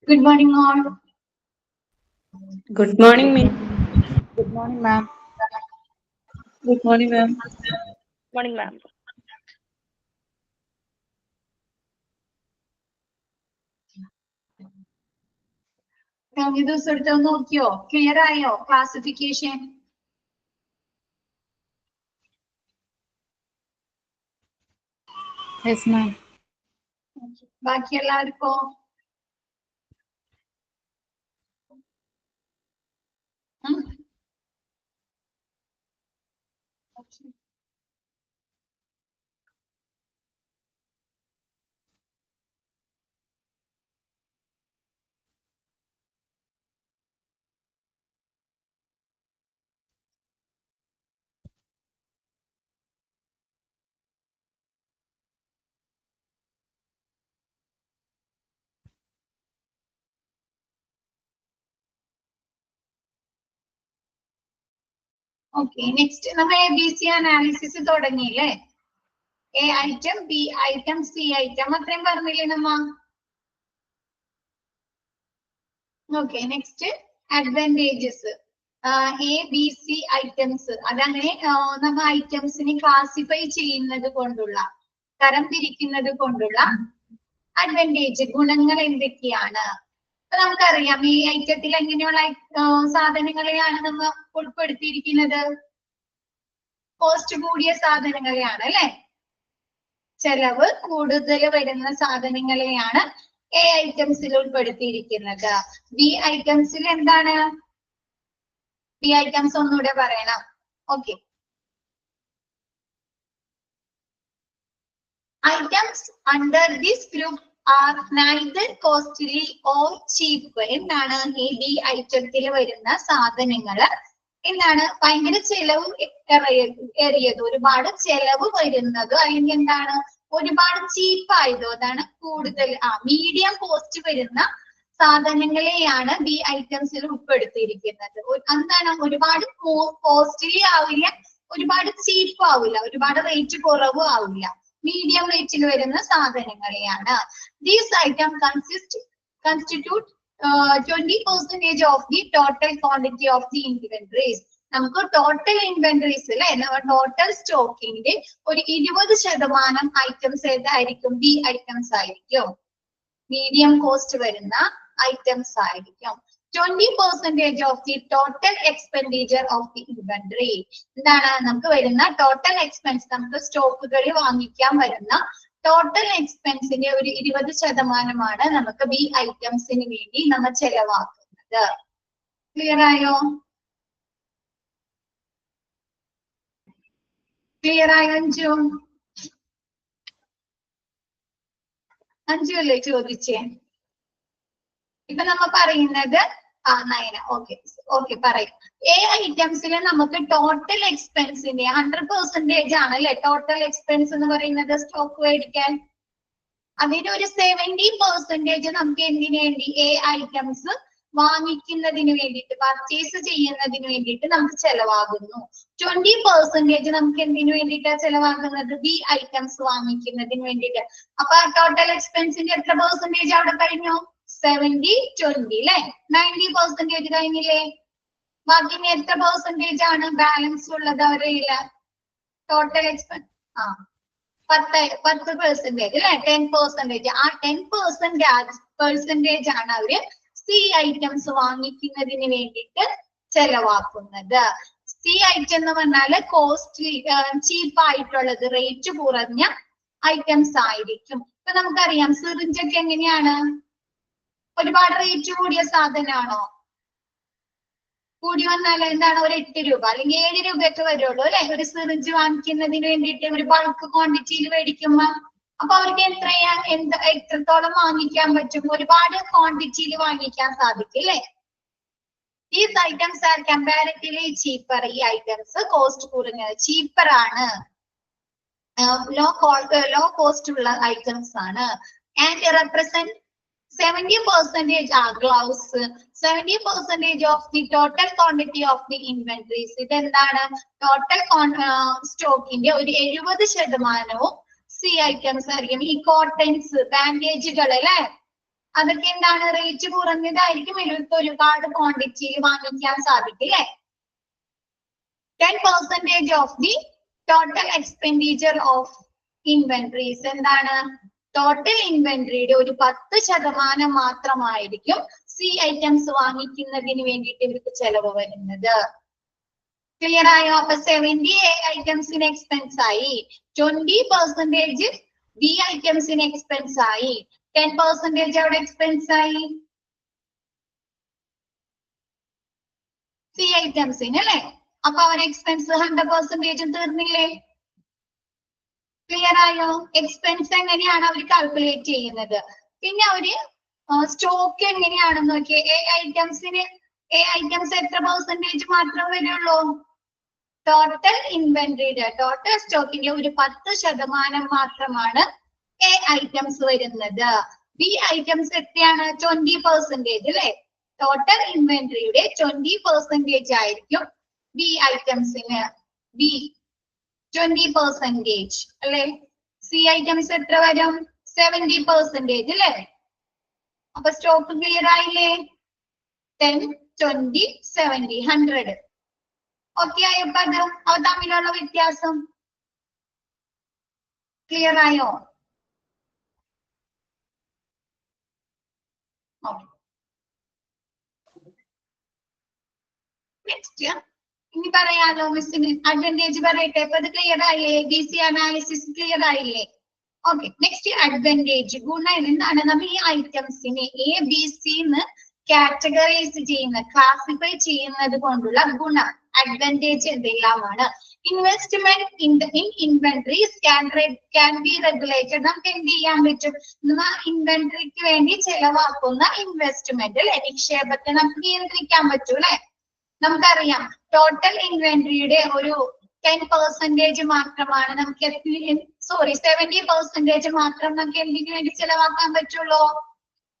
Good morning, all. Good morning, ma'am. Good morning, ma'am. Good morning, ma'am. Morning, ma'am. കഴിഞ്ഞ ദിവസം എടുത്ത് നോക്കിയോ? Clear ആയോ ക്ലാസിഫിക്കേഷൻ? Yes, ma'am. ബാക്കി എല്ലാവർക്കോ? ഓക്കെ, നെക്സ്റ്റ് നമ്മൾ ABC അനാലിസിസ് തുടങ്ങിയില്ലേ? A item, B item, C item അത്രയും പറഞ്ഞില്ലേ നമ്മ? Okay, next advantages. A B C items, അതങ്ങനെ നമ്മ ഐറ്റംസിനെ ക്ലാസിഫൈ ചെയ്യുന്നത് കൊണ്ടുള്ള, തരം തിരിക്കുന്നത് കൊണ്ടുള്ള അഡ്വാൻറ്റേജ്, ഗുണങ്ങൾ എന്തൊക്കെയാണ്? അപ്പൊ നമുക്കറിയാം ഈ ഐറ്റത്തിൽ എങ്ങനെയുള്ള സാധനങ്ങളെയാണ് നമ്മൾ ഉൾപ്പെടുത്തിയിരിക്കുന്നത്? കോസ്റ്റ് കൂടിയ സാധനങ്ങളെയാണ് അല്ലെ? ചെലവ് കൂടുതൽ വരുന്ന സാധനങ്ങളെയാണ് എ ഐറ്റംസിൽ ഉൾപ്പെടുത്തിയിരിക്കുന്നത്. ബി ഐറ്റംസിൽ എന്താണ്? ബി ഐറ്റംസ് ഒന്നുകൂടെ പറയണം. Okay, items under this group are neither costly or cheap. എന്താണ് ഈ ബി ഐറ്റത്തിൽ വരുന്ന സാധനങ്ങള്? എന്താണ് ഭയങ്കര ചെലവ് ഏറിയത്, ഒരുപാട് ചെലവ് വരുന്നത്, അല്ലെങ്കിൽ എന്താണ് ഒരുപാട് ചീപ്പ് ആയതോ? അതാണ് കൂടുതൽ മീഡിയം കോസ്റ്റ് വരുന്ന സാധനങ്ങളെയാണ് ബി ഐറ്റംസിൽ ഉൾപ്പെടുത്തിയിരിക്കുന്നത്. എന്താണ് ഒരുപാട് കോസ്റ്റ്ലി ആവില്ല, ഒരുപാട് ചീപ്പ് ആവില്ല, ഒരുപാട് റേറ്റ് കുറവ് ആവില്ല, മീഡിയം റേറ്റിൽ വരുന്ന സാധനങ്ങളെയാണ്. These item constitute 20% of the total quantity of the inventories. നമുക്ക് ടോട്ടൽ ഇൻവെന്ററീസ് അല്ലെ, ടോട്ടൽ സ്റ്റോക്കിന്റെ ഒരു 20% ഐറ്റംസ് ഏതായിരിക്കും? ബി ഐറ്റംസ് ആയിരിക്കും. മീഡിയം കോസ്റ്റ് വരുന്ന ഐറ്റംസ് ആയിരിക്കും. 20% of the total expenditure of the inventory. എന്താണ് നമുക്ക് വരുന്ന ടോട്ടൽ എക്സ്പെൻസ്, നമുക്ക് സ്റ്റോക്കുകളിൽ വാങ്ങിക്കാൻ വരുന്ന ടോട്ടൽ എക്സ്പെൻസിന്റെ ഒരു 20% നമുക്ക് ബി ഐറ്റംസിന് വേണ്ടി നമ്മൾ ചെലവാക്കുന്നത്. ക്ലിയർ ആയോ? ക്ലിയർ ആയോ അഞ്ജു? അഞ്ജു അല്ലേ ചോദിച്ചേ? ഇപ്പൊ നമ്മ പറയുന്നത് നയന. ഓക്കെ പറയും. എ ഐറ്റംസിൽ നമുക്ക് ടോട്ടൽ എക്സ്പെൻസിന്റെ 100% ആണ് അല്ലെ ടോട്ടൽ എക്സ്പെൻസ് എന്ന് പറയുന്നത് സ്റ്റോക്ക് മേടിക്കാൻ. അതിന്റെ ഒരു 70% നമുക്ക് എന്തിനു വേണ്ടി? എ ഐറ്റംസ് വാങ്ങിക്കുന്നതിന് വേണ്ടിയിട്ട്, പർച്ചേസ് ചെയ്യുന്നതിന് വേണ്ടിയിട്ട് നമുക്ക് ചെലവാകുന്നു. 20% നമുക്ക് എന്തിനു വേണ്ടിയിട്ടാണ് ചെലവാക്കുന്നത്? ബി ഐറ്റംസ് വാങ്ങിക്കുന്നതിന് വേണ്ടിയിട്ട്. അപ്പൊ ടോട്ടൽ എക്സ്പെൻസിന്റെ എത്ര പെർസെന്റേജ് അവിടെ കഴിഞ്ഞു? 70-20 അല്ലെ? 90% കഴിഞ്ഞില്ലേ? ബാക്കി എത്ര പെർസെന്റേജ് ആണ് ബാലൻസ് ഉള്ളത് അവരുടെ ടോട്ടൽ എക്സ്പെൻസ്? 10% അല്ലെ? 10%. ആ 10% ആണ് അവര് സി ഐറ്റംസ് വാങ്ങിക്കുന്നതിന് വേണ്ടിയിട്ട് ചെലവാക്കുന്നത്. സി ഐറ്റം എന്ന് പറഞ്ഞാല് കോസ്റ്റ്ലി, ചീപ്പ് ആയിട്ടുള്ളത്, റേറ്റ് കുറഞ്ഞ ഐറ്റംസ് ആയിരിക്കും. ഇപ്പൊ നമുക്കറിയാം സിറിഞ്ചൊക്കെ എങ്ങനെയാണ്? ഒരുപാട് റേറ്റ് കൂടിയ സാധനമാണോ? കൂടി വന്നാൽ എന്താണ്? ഒരു 8 രൂപ അല്ലെങ്കിൽ 7 രൂപയൊക്കെ വരുള്ളൂ അല്ലെ ഒരു സിറിഞ്ച് വാങ്ങിക്കുന്നതിന് വേണ്ടിയിട്ട്, ഒരു ബൾക്ക് ക്വാണ്ടിറ്റിയിൽ മേടിക്കുമ്പോ. അപ്പൊ അവർക്ക് എത്രത്തോളം വാങ്ങിക്കാൻ പറ്റും? ഒരുപാട് ക്വാണ്ടിറ്റിയിൽ വാങ്ങിക്കാൻ സാധിക്കും അല്ലെ? These items are comparatively cheaper. ഈ ഐറ്റംസ് കോസ്റ്റ് കുറഞ്ഞത്, ചീപ്പർ ആണ്, ലോ കോസ്റ്റ് ഉള്ള ഐറ്റംസ് ആണ്. And represent 70% are gloves. 70% of the total quantity of the inventories. ഇതെന്താണ്? ടോട്ടൽ സ്റ്റോക്കിന്റെ ഒരു 70% സി ഐറ്റംസ് ആയിരിക്കും. ഈ കോട്ടൺസ്, ബാൻഡേജുകൾ അല്ലെ, അതൊക്കെ എന്താണ് റേറ്റ് കുറഞ്ഞതായിരിക്കും, ഇവർക്ക് ഒരുപാട് ക്വാണ്ടിറ്റിയിൽ വാങ്ങിക്കാൻ സാധിക്കും അല്ലെ. 10% of the total expenditure of inventories എന്താണ്, ടോട്ടൽ ഇൻവെന്ററിയുടെ ഒരു 10% മാത്രമായിരിക്കും സി ഐറ്റംസ് വാങ്ങിക്കുന്നതിന് വേണ്ടിയിട്ട് ഇവർക്ക് ചെലവ് വരുന്നത്. ക്ലിയർ ആയോ? അപ്പൊ 70 ഐറ്റംസിന് എക്സ്പെൻസ് ആയി, 20% ബി ഐറ്റംസിന് എക്സ്പെൻസ് ആയി, 10% അവിടെ എക്സ്പെൻസ് ആയി സി ഐറ്റംസിന് അല്ലെ. അപ്പൊ അവരുടെ എക്സ്പെൻസ് 100% തീർന്നില്ലേ? ക്ലിയർ ആയോ? എക്സ്പെൻസ് എങ്ങനെയാണ് അവർ കാൽക്കുലേറ്റ് ചെയ്യുന്നത്? പിന്നെ അവര് സ്റ്റോക്ക് എങ്ങനെയാണെന്ന് നോക്കിയേ. എ ഐറ്റംസ് എത്ര പെർസെന്റേജ് മാത്രം വരുള്ളൂ? ടോട്ടൽ ഇൻവെന്ററിയുടെ ടോട്ടൽ സ്റ്റോക്കിന്റെ ഒരു 10% മാത്രമാണ് എ ഐറ്റംസ് വരുന്നത്. ബി ഐറ്റംസ് എത്രയാണ്? 20% അല്ലെ. ടോട്ടൽ ഇൻവെന്ററിയുടെ 20% ആയിരിക്കും ബി ഐറ്റംസിന്. ബി 20% അല്ലെ. സി ഐറ്റംസ് എത്ര വരും? 70% അല്ലെ. അപ്പൊ സ്റ്റോക്ക് ക്ലിയർ ആയില്ലേ? 10, 20, 70, 100. ഓക്കെ ആയോ? അപ്പൊ അത് അവ തമ്മിലുള്ള വ്യത്യാസം ക്ലിയർ ആയോ? നെക്സ്റ്റ് ഇനി പറയാലോ മിസ്സിന് അഡ്വാൻറ്റേജ് പറയട്ടെ. അപ്പൊ അത് ക്ലിയർ ആയില്ലേ? ABC അനാലിസിസ് ക്ലിയർ ആയില്ലേ? ഓക്കെ. നെക്സ്റ്റ് അഡ്വാൻറ്റേജ്, ഗുണം എന്താണ്? നമ്മൾ ഈ ഐറ്റംസിനെ ABC എന്ന് കാറ്റഗറൈസ് ചെയ്യുന്ന ക്ലാസിഫൈ ചെയ്യുന്നത് കൊണ്ടുള്ള ഗുണം അഡ്വാൻറ്റേജ് എന്തെല്ലാമാണ്? Investment in inventories can be regulated. നമുക്ക് എന്ത് ചെയ്യാൻ പറ്റും? ഇൻവെന്ററിക്ക് വേണ്ടി ചെലവാക്കുന്ന ഇൻവെസ്റ്റ്മെന്റ് അല്ലെ, നിക്ഷേപത്തെ നമുക്ക് നിയന്ത്രിക്കാൻ പറ്റും അല്ലെ. നമുക്കറിയാം ടോട്ടൽ ഇൻവെന്ററിയുടെ ഒരു 10% മാത്രമാണ് നമുക്ക് 70% മാത്രം നമുക്ക് എന്തിനു വേണ്ടി ചെലവാക്കാൻ പറ്റുള്ളൂ?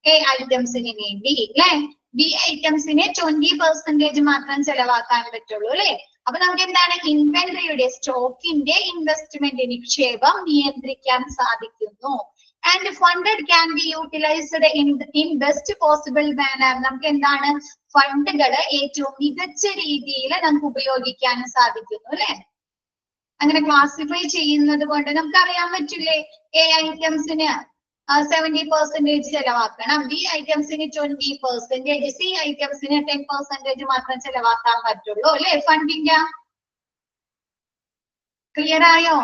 എ ഐറ്റംസിന് വേണ്ടി അല്ലെ. ബി ഐറ്റംസിന് 20% മാത്രം ചെലവാക്കാൻ പറ്റുള്ളൂ അല്ലെ. അപ്പൊ നമുക്ക് എന്താണ്? ഇൻവെന്ററിയുടെ സ്റ്റോക്കിന്റെ ഇൻവെസ്റ്റ്മെന്റ് നിക്ഷേപം നിയന്ത്രിക്കാൻ സാധിക്കുന്നു. And funded can be utilised in best possible manner. നമുക്ക് എന്താണ്? ഫണ്ടുകൾ ഏറ്റവും മികച്ച രീതിയിൽ നമുക്ക് ഉപയോഗിക്കാൻ സാധിക്കുന്നു അല്ലെ. അങ്ങനെ ക്ലാസിഫൈ ചെയ്യുന്നത് കൊണ്ട് നമുക്ക് അറിയാൻ പറ്റില്ലേ? എ ഐറ്റംസിന് 70% ചെലവാക്കണം, ബി ഐറ്റംസിന് 20%, സി ഐറ്റംസിന് 10% മാത്രം ചെലവാക്കാൻ പറ്റുള്ളൂ അല്ലെ ഫണ്ടിന്റെ. ക്ലിയർ ആയോ?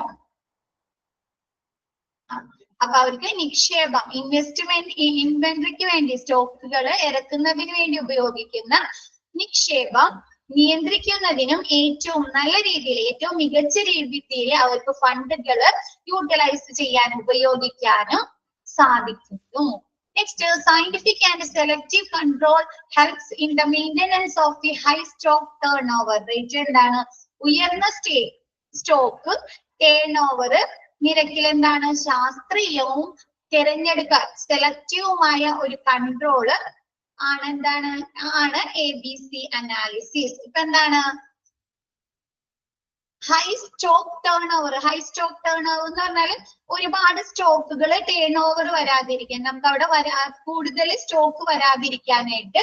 അപ്പൊ അവർക്ക് നിക്ഷേപം ഇൻവെസ്റ്റ്മെന്റ് ഇൻവെന്ററിക്ക് വേണ്ടി സ്റ്റോക്കുകൾ ഇറക്കുന്നതിന് വേണ്ടി ഉപയോഗിക്കുന്ന നിക്ഷേപം നിയന്ത്രിക്കുന്നതിനും ഏറ്റവും നല്ല രീതിയിൽ ഏറ്റവും മികച്ച രീതിയിൽ അവർക്ക് ഫണ്ടുകൾ യൂട്ടിലൈസ് ചെയ്യാൻ ഉപയോഗിക്കാനും സാധിക്കുന്നു. Next scientific and selective control helps in the maintenance of the high stock turn over rate. എന്താണ്? ഉയർന്ന സ്റ്റോക്ക് ടേൺ ഓവർ നിരക്കിൽ എന്താണ്? ശാസ്ത്രീയവും തിരഞ്ഞെടുക്കാൻ സെലക്റ്റീവുമായ ഒരു കൺട്രോള് ആണ് എന്താണ്? ആണ് ABC അനാലിസിസ്. ഇപ്പൊ എന്താണ്? ഹൈ സ്റ്റോക്ക് ടേൺ ഓവർ എന്ന് പറഞ്ഞാൽ ഒരുപാട് സ്റ്റോക്കുകൾ ടേൺ ഓവർ വരാതിരിക്കാൻ, നമുക്ക് അവിടെ കൂടുതൽ സ്റ്റോക്ക് വരാതിരിക്കാനായിട്ട്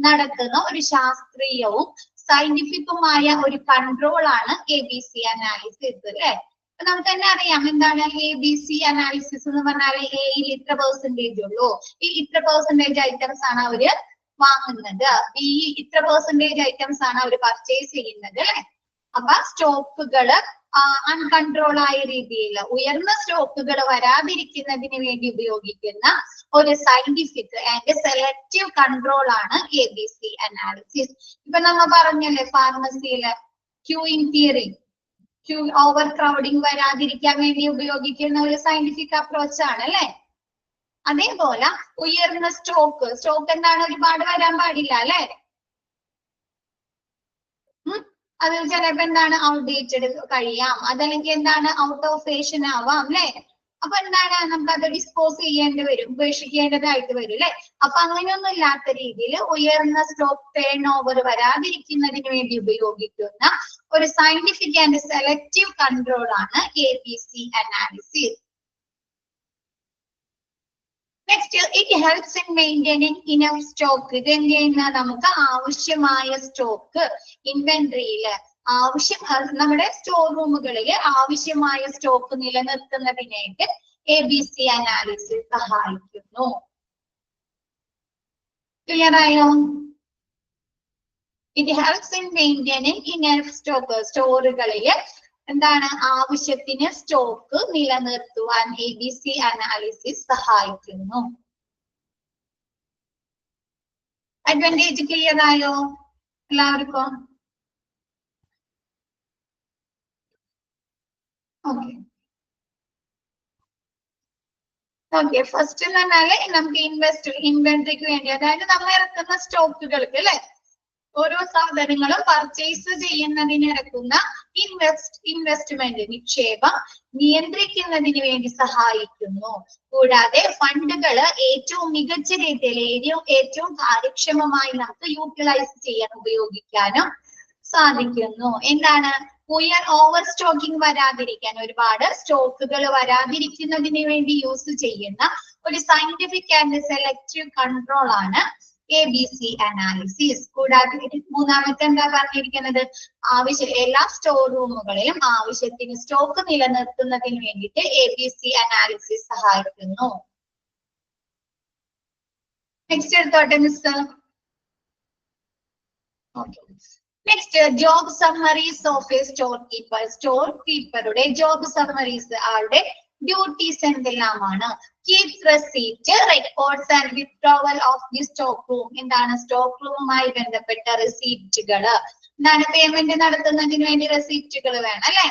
നടത്തുന്ന ഒരു ശാസ്ത്രീയവും സയന്റിഫിക്കുമായ ഒരു കൺട്രോൾ ആണ് ABC അനാലിസിസ് അല്ലെ. നമുക്ക് തന്നെ അറിയാം എന്താണ് ABC അനാലിസിസ് എന്ന് പറഞ്ഞാൽ എയിൽ ഇത്ര പെർസെന്റേജ് ഉള്ളൂ, ഈ ഇത്ര പെർസെന്റേജ് ഐറ്റംസ് ആണ് അവര് വാങ്ങുന്നത്, ബി ഇത്ര പെർസെന്റേജ് ഐറ്റംസ് ആണ് അവർ പർച്ചേസ് ചെയ്യുന്നത് അല്ലെ. അപ്പൊ സ്റ്റോക്കുകള് അൺകൺട്രോൾ ആയ രീതിയിൽ ഉയർന്ന സ്റ്റോക്കുകൾ വരാതിരിക്കുന്നതിന് വേണ്ടി ഉപയോഗിക്കുന്ന ഒരു സയന്റിഫിക് ആൻഡ് സെലക്റ്റീവ് കൺട്രോൾ ആണ് ABC അനാലിസിസ്. ഇപ്പൊ നമ്മ പറഞ്ഞല്ലേ ഫാർമസിയില് ക്യൂയിങ് തിയറി, ഓവർ ക്രൗഡിങ് വരാതിരിക്കാൻ വേണ്ടി ഉപയോഗിക്കുന്ന ഒരു സയന്റിഫിക് അപ്രോച്ച് ആണ് അല്ലെ. അതേപോലെ ഉയർന്ന സ്റ്റോക്ക് എന്താണ്? ഒരുപാട് വരാൻ പാടില്ല അല്ലെ. അത് ചിലപ്പോ എന്താണ്? ഔട്ട്ഡേറ്റഡ് കഴിയാം, അതല്ലെങ്കിൽ എന്താണ്? ഔട്ട് ഓഫ് ഫാഷൻ ആവാം അല്ലെ. അപ്പൊ എന്താണ്? നമുക്ക് അത് ഡിസ്പോസ് ചെയ്യേണ്ടി വരും, ഉപേക്ഷിക്കേണ്ടതായിട്ട് വരും അല്ലെ. അപ്പൊ അങ്ങനെയൊന്നും ഇല്ലാത്ത രീതിയിൽ ഉയർന്ന സ്റ്റോക്ക് ടേൺ ഓവർ വരാതിരിക്കുന്നതിന് വേണ്ടി ഉപയോഗിക്കുന്ന ഒരു സയന്റിഫിക് ആൻഡ് സെലക്റ്റീവ് കൺട്രോൾ ആണ് ABC analysis. Next it helps in maintaining enough stock. ഇത് എന്ത് ചെയ്യുന്ന നമുക്ക് ആവശ്യമായ സ്റ്റോക്ക് ഇൻവെന്ററിയില് നമ്മുടെ സ്റ്റോർ റൂമുകളിൽ ആവശ്യമായ സ്റ്റോക്ക് നിലനിർത്തുന്നതിനായിട്ട് ABC അനാലിസിസ് സഹായിക്കുന്നു. ക്ലിയർ ആയോ? It helps in maintaining enough stock. സ്റ്റോറുകളിൽ എന്താണ് ആവശ്യത്തിന് സ്റ്റോക്ക് നിലനിർത്തുവാൻ ABC അനാലിസിസ് സഹായിക്കുന്നു. അഡ്വാൻറ്റേജ് ക്ലിയർ ആയോ എല്ലാവർക്കും? ഓക്കെ ഓക്കെ ഫസ്റ്റ് എന്ന് പറഞ്ഞാല് നമുക്ക് ഇൻവെന്ററിക്ക് വേണ്ടി, അതായത് നമ്മൾ ഇറക്കുന്ന സ്റ്റോക്കുകൾക്ക് അല്ലെ, ഓരോ സാധനങ്ങളും പർച്ചേസ് ചെയ്യുന്നതിന് ഇറക്കുന്ന ഇൻവെസ്റ്റ്മെന്റ് നിക്ഷേപം നിയന്ത്രിക്കുന്നതിന് വേണ്ടി സഹായിക്കുന്നു. കൂടാതെ ഫണ്ടുകൾ ഏറ്റവും മികച്ച രീതിയിൽ ഏറ്റവും കാര്യക്ഷമമായി നമുക്ക് യൂട്ടിലൈസ് ചെയ്യാൻ ഉപയോഗിക്കാനും സാധിക്കുന്നു. എന്താണ് ഓവർ സ്റ്റോക്കിംഗ് വരാതിരിക്കാൻ, ഒരുപാട് സ്റ്റോക്കുകൾ വരാതിരിക്കുന്നതിന് വേണ്ടി യൂസ് ചെയ്യുന്ന ഒരു സയന്റിഫിക് ആൻഡ് സെലക്റ്റീവ് കൺട്രോൾ ആണ് ABC അനാലിസിസ്. കൂടാതെ മൂന്നാമത്തെ എന്താ പറഞ്ഞിരിക്കുന്നത്, എല്ലാ സ്റ്റോർ റൂമുകളിലും ആവശ്യത്തിന് സ്റ്റോക്ക് നിലനിർത്തുന്നതിന് വേണ്ടിയിട്ട് ABC അനാലിസിസ് സഹായിക്കുന്നു. നെക്സ്റ്റ് എടുത്തോട്ടെ miss. Okay next job summaries of a store keeper. Store കീപ്പറുടെ ജോബ് സമ്മറീസ്, ആളുടെ ഡ്യൂട്ടീസ് എന്തെല്ലാമാണ്? Keep receipt, records and withdrawal of the stock room. എന്താണ് സ്റ്റോക്ക് റൂമുമായി ബന്ധപ്പെട്ട റെസീപ്റ്റുകൾ, എന്താണ് പേയ്മെന്റ് നടത്തുന്നതിന് വേണ്ടി റെസീപ്റ്റുകൾ വേണം അല്ലെ.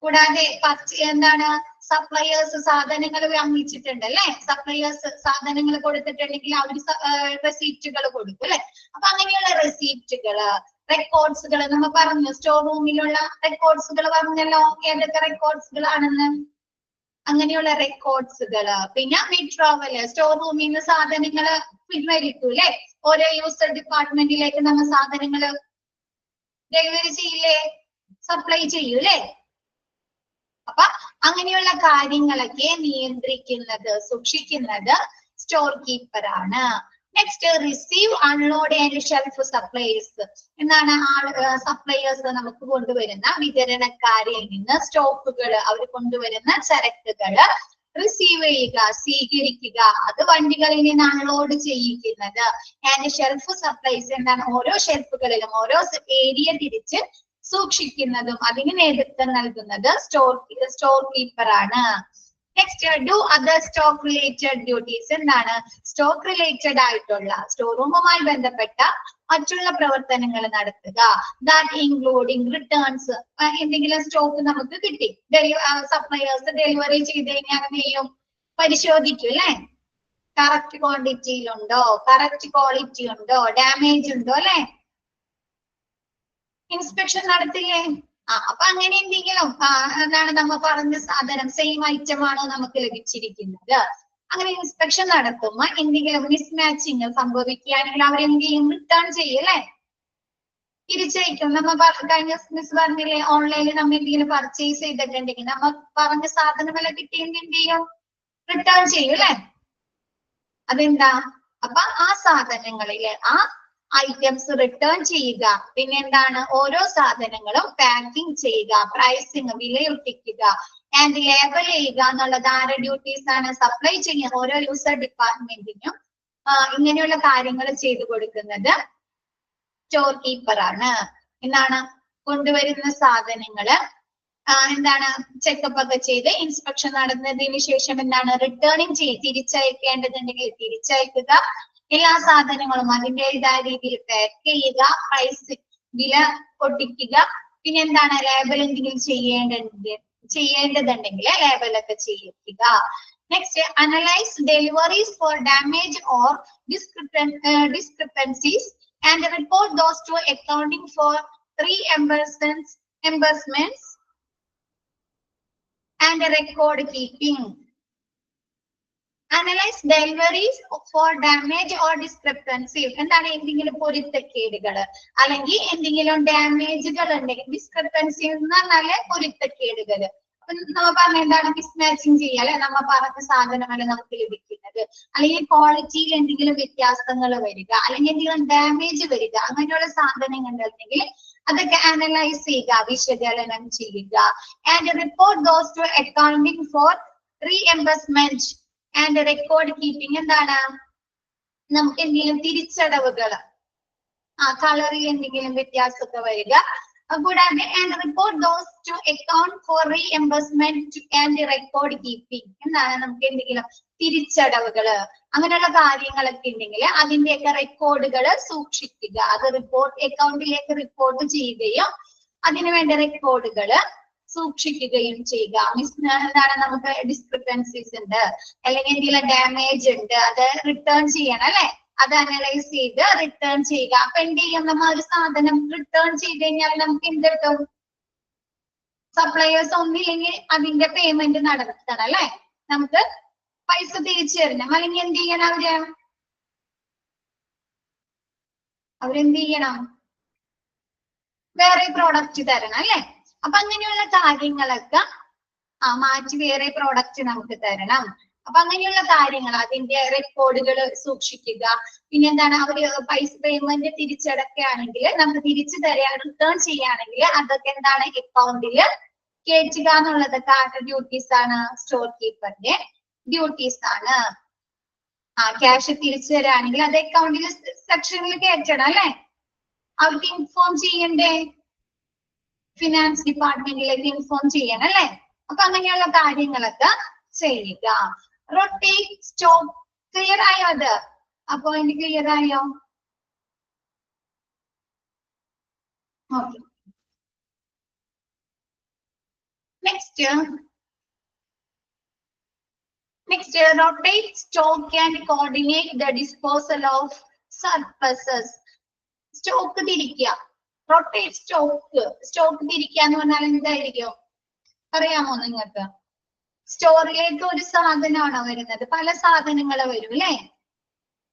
കൂടാതെ എന്താണ് സപ്ലയേഴ്സ് സാധനങ്ങൾ വാങ്ങിച്ചിട്ടുണ്ട് അല്ലെ, സപ്ലയേഴ്സ് സാധനങ്ങൾ കൊടുത്തിട്ടുണ്ടെങ്കിൽ അവർ റെസീപ്റ്റുകൾ കൊടുക്കും അല്ലെ. അപ്പൊ അങ്ങനെയുള്ള റെസീപ്റ്റുകള്, റെക്കോർഡ്സുകൾ നമ്മൾ പറഞ്ഞു, സ്റ്റോർ റൂമിലുള്ള റെക്കോർഡ്സുകൾ പറഞ്ഞല്ലോ, ഏതൊക്കെ റെക്കോർഡ്സുകളാണെന്ന്. അങ്ങനെയുള്ള റെക്കോർഡ്സുകള്, പിന്നെ വിഡ്രോവല്, സ്റ്റോർ റൂമിൽ നിന്ന് സാധനങ്ങൾ പിൻവലിക്കൂ അല്ലെ, ഓരോ യൂസർ ഡിപ്പാർട്ട്മെന്റിലേക്ക് നമ്മൾ സാധനങ്ങൾ ഡെലിവറി ചെയ്യില്ലേ, സപ്ലൈ ചെയ്യൂ അല്ലെ. അപ്പൊ അങ്ങനെയുള്ള കാര്യങ്ങളൊക്കെ നിയന്ത്രിക്കുന്നത്, സൂക്ഷിക്കുന്നത് സ്റ്റോർ കീപ്പർ ആണ്. Next receive, unload and shelf supplies. എന്താണ് സപ്ലൈയേഴ്സ് നമുക്ക് കൊണ്ടുവരുന്ന വിതരണക്കാരിൽ നിന്ന് സ്റ്റോക്കുകൾ, അവർ കൊണ്ടുവരുന്ന ചരക്കുകൾ റിസീവ് ചെയ്യുക, സ്വീകരിക്കുക, അത് വണ്ടികളിൽ നിന്ന് അൺലോഡ് ചെയ്യിക്കുന്നത്. ആൻഡ് ഷെൽഫ് സപ്ലൈസ് എന്താണ് ഓരോ ഷെൽഫുകളിലും ഓരോ ഏരിയ തിരിച്ച് സൂക്ഷിക്കുന്നതും അതിന് നേതൃത്വം നൽകുന്നത് സ്റ്റോർ കീപ്പർ ആണ്. Next do other stock related duties. എന്താണ് സ്റ്റോക്ക് റിലേറ്റഡ് ആയിട്ടുള്ള സ്റ്റോർ റൂമുമായി ബന്ധപ്പെട്ട മറ്റുള്ള പ്രവർത്തനങ്ങൾ നടത്തുക. ദാറ്റ് ഇൻക്ലൂഡിങ് റിട്ടേൺസ്, എന്തെങ്കിലും സ്റ്റോക്ക് നമുക്ക് കിട്ടി, സപ്ലയേഴ്സ് ഡെലിവറി ചെയ്ത് കഴിഞ്ഞാൽ ചെയ്യും, പരിശോധിക്കും അല്ലെ, കറക്റ്റ് ക്വാണ്ടിറ്റിയിലുണ്ടോ, കറക്റ്റ് ക്വാളിറ്റി ഉണ്ടോ, ഡാമേജ് ഉണ്ടോ അല്ലെ, ഇൻസ്പെക്ഷൻ നടത്തില്ലേ. അപ്പൊ അങ്ങനെ എന്തെങ്കിലും എന്താണ് നമ്മൾ പറഞ്ഞ സാധനം സെയിം ഐറ്റം ആണോ നമുക്ക് ലഭിച്ചിരിക്കുന്നത്, അങ്ങനെ ഇൻസ്പെക്ഷൻ നടത്തുമ്പോ എന്തെങ്കിലും മിസ്മാച്ചിങ് സംഭവിക്കുകയാണെങ്കിൽ അവരെന്ത് ചെയ്യും, റിട്ടേൺ ചെയ്യും അല്ലെ, തിരിച്ചയക്കും. നമ്മൾ കഴിഞ്ഞ മിസ് പറഞ്ഞില്ലേ, ഓൺലൈനിൽ നമ്മൾ എന്തെങ്കിലും പർച്ചേസ് ചെയ്തിട്ടുണ്ടെങ്കിൽ നമ്മൾ പറഞ്ഞ സാധനങ്ങളെ കിട്ടിയെങ്കിൽ എന്ത് ചെയ്യും, റിട്ടേൺ ചെയ്യും അല്ലെ. അതെന്താ, അപ്പൊ ആ സാധനങ്ങളില് ആ ഐറ്റംസ് റിട്ടേൺ ചെയ്യുക, പിന്നെ എന്താണ് ഓരോ സാധനങ്ങളും പാക്കിംഗ് ചെയ്യുക, പ്രൈസിങ് വിലയിരുത്തിക്കുക, ആൻഡ് ലേബൽ ചെയ്യുക എന്നുള്ളത് ആരുടെ ഡ്യൂട്ടീസ് ആണ്? സപ്ലൈ ചെയ്യുന്ന ഓരോ യൂസർ ഡിപ്പാർട്ട്മെന്റിനും ഇങ്ങനെയുള്ള കാര്യങ്ങൾ ചെയ്തു കൊടുക്കുന്നത് സ്റ്റോർ കീപ്പർ ആണ്. എന്താണ് കൊണ്ടുവരുന്ന സാധനങ്ങള് എന്താണ് ചെക്കപ്പ് ഒക്കെ ചെയ്ത് ഇൻസ്പെക്ഷൻ നടന്നതിന് ശേഷം എന്താണ് റിട്ടേണിങ് തിരിച്ചയക്കേണ്ടതുണ്ടെങ്കിൽ തിരിച്ചയക്കുക, എല്ലാ സാധനങ്ങളും അതിൻ്റെതായ രീതിയിൽ പാക്ക് ചെയ്യുക, പ്രൈസ് വില ഒട്ടിക്കുക, പിന്നെ എന്താണ് ലേബൽ എന്തെങ്കിലും ചെയ്യേണ്ടതുണ്ടെങ്കിൽ ലേബലൊക്കെ ചെയ്യിക്കുക. Next analyse deliveries for damage or discrepancies and report those to accounting for reimbursements and record keeping. Analyze deliveries for damage or discrepancy. എന്താണ് എന്തെങ്കിലും പൊരുത്തക്കേടുകൾ അല്ലെങ്കിൽ എന്തെങ്കിലും ഡാമേജുകൾ ഉണ്ടെങ്കിൽ, ഡിസ്ക്രിപ്പൻസി എന്ന് പറഞ്ഞാല് പൊരുത്തക്കേടുകൾ, നമ്മൾ പറഞ്ഞ എന്താണ് മിസ്മാച്ചിങ് ചെയ്യുക അല്ലെ, നമ്മ പറഞ്ഞ സാധനമല്ല നമുക്ക് ലഭിക്കുന്നത്, അല്ലെങ്കിൽ ക്വാളിറ്റിയിൽ എന്തെങ്കിലും വ്യത്യാസങ്ങൾ വരിക, അല്ലെങ്കിൽ എന്തെങ്കിലും ഡാമേജ് വരിക, അങ്ങനെയുള്ള സാധനങ്ങൾ ഉണ്ടെങ്കിൽ അതൊക്കെ അനലൈസ് ചെയ്യുക, വിശകലനം ചെയ്യുക. And report those to accounting for reimbursement and record keeping. എന്താണ് നമുക്ക് എന്തെങ്കിലും തിരിച്ചടവുകൾ, കളറിൽ എന്തെങ്കിലും വ്യത്യാസമൊക്കെ വരിക, കൂടാതെ and report those to account for reimbursement and record keeping. എന്താണ് നമുക്ക് എന്തെങ്കിലും തിരിച്ചടവുകള് അങ്ങനെയുള്ള കാര്യങ്ങളൊക്കെ ഉണ്ടെങ്കിൽ അതിന്റെയൊക്കെ റെക്കോർഡുകൾ സൂക്ഷിക്കുക. അത് അക്കൗണ്ടിലേക്ക് റിപ്പോർട്ട് ചെയ്യുകയും അതിനുവേണ്ട റെക്കോർഡുകൾ സൂക്ഷിക്കുകയും ചെയ്യുക. എന്താണ് നമുക്ക് ഡിസ്ക്രിപ്പൻസീസ് ഉണ്ട്, അല്ലെങ്കിൽ എന്തെങ്കിലും ഡാമേജ് ഉണ്ട്, അത് റിട്ടേൺ ചെയ്യണം അല്ലെ, അത് അനലൈസ് ചെയ്ത് റിട്ടേൺ ചെയ്യുക. അപ്പൊ എന്ത് ചെയ്യും, നമ്മൾ ഒരു സാധനം റിട്ടേൺ ചെയ്ത് കഴിഞ്ഞാൽ നമുക്ക് എന്ത് കിട്ടും, സപ്ലയേഴ്സ് ഒന്നില്ലെങ്കിൽ അതിന്റെ പേയ്മെന്റ് നടത്തണം അല്ലെ, നമുക്ക് പൈസ തിരിച്ചു തരണം. അല്ലെങ്കിൽ എന്ത് ചെയ്യണം, അവരെന്ത് ചെയ്യണം, വേറെ പ്രോഡക്റ്റ് തരണം അല്ലെ. അപ്പൊ അങ്ങനെയുള്ള കാര്യങ്ങളൊക്കെ മാറ്റി വേറെ പ്രോഡക്റ്റ് നമുക്ക് തരണം. അപ്പൊ അങ്ങനെയുള്ള കാര്യങ്ങൾ അതിന്റെ റെക്കോർഡുകൾ സൂക്ഷിക്കുക. പിന്നെ എന്താണ്, അവര് പൈസ പേയ്മെന്റ് തിരിച്ചടക്കുകയാണെങ്കിൽ നമുക്ക് തിരിച്ചു തരാ റിട്ടേൺ ചെയ്യുകയാണെങ്കിൽ അതൊക്കെ എന്താണ് അക്കൗണ്ടിൽ കയറ്റുക എന്നുള്ളതൊക്കെ ആരുടെ ഡ്യൂട്ടീസ് ആണ്, സ്റ്റോർ കീപ്പറിന്റെ ഡ്യൂട്ടീസ് ആണ്. ക്യാഷ് തിരിച്ചു തരാണെങ്കിൽ അത് അക്കൗണ്ടിൽ സെക്ഷനിൽ കയറ്റണം അല്ലെ, അവർക്ക് ഇൻഫോം ചെയ്യണ്ടേ, ഫിനാൻസ് ഡിപ്പാർട്ട്മെന്റിലേക്ക് ഇൻഫോം ചെയ്യണം അല്ലെ. അപ്പൊ അങ്ങനെയുള്ള കാര്യങ്ങളൊക്കെ ചെയ്യുക. Rotate stock. ക്ലിയർ ആയോ അത്? അപ്പൊ എനിക്ക് ക്ലിയർ ആയോ? Okay. Next rotate stock and coordinate the disposal of surpluses. Stock തിരിക്കുക, റൊട്ടേറ്റ് സ്റ്റോക്ക് തിരിക്കുക എന്ന് പറഞ്ഞാൽ എന്തായിരിക്കും അറിയാമോ നിങ്ങൾക്ക്? സ്റ്റോറിലേക്ക് ഒരു സാധനമാണോ വരുന്നത്, പല സാധനങ്ങൾ വരും അല്ലെ,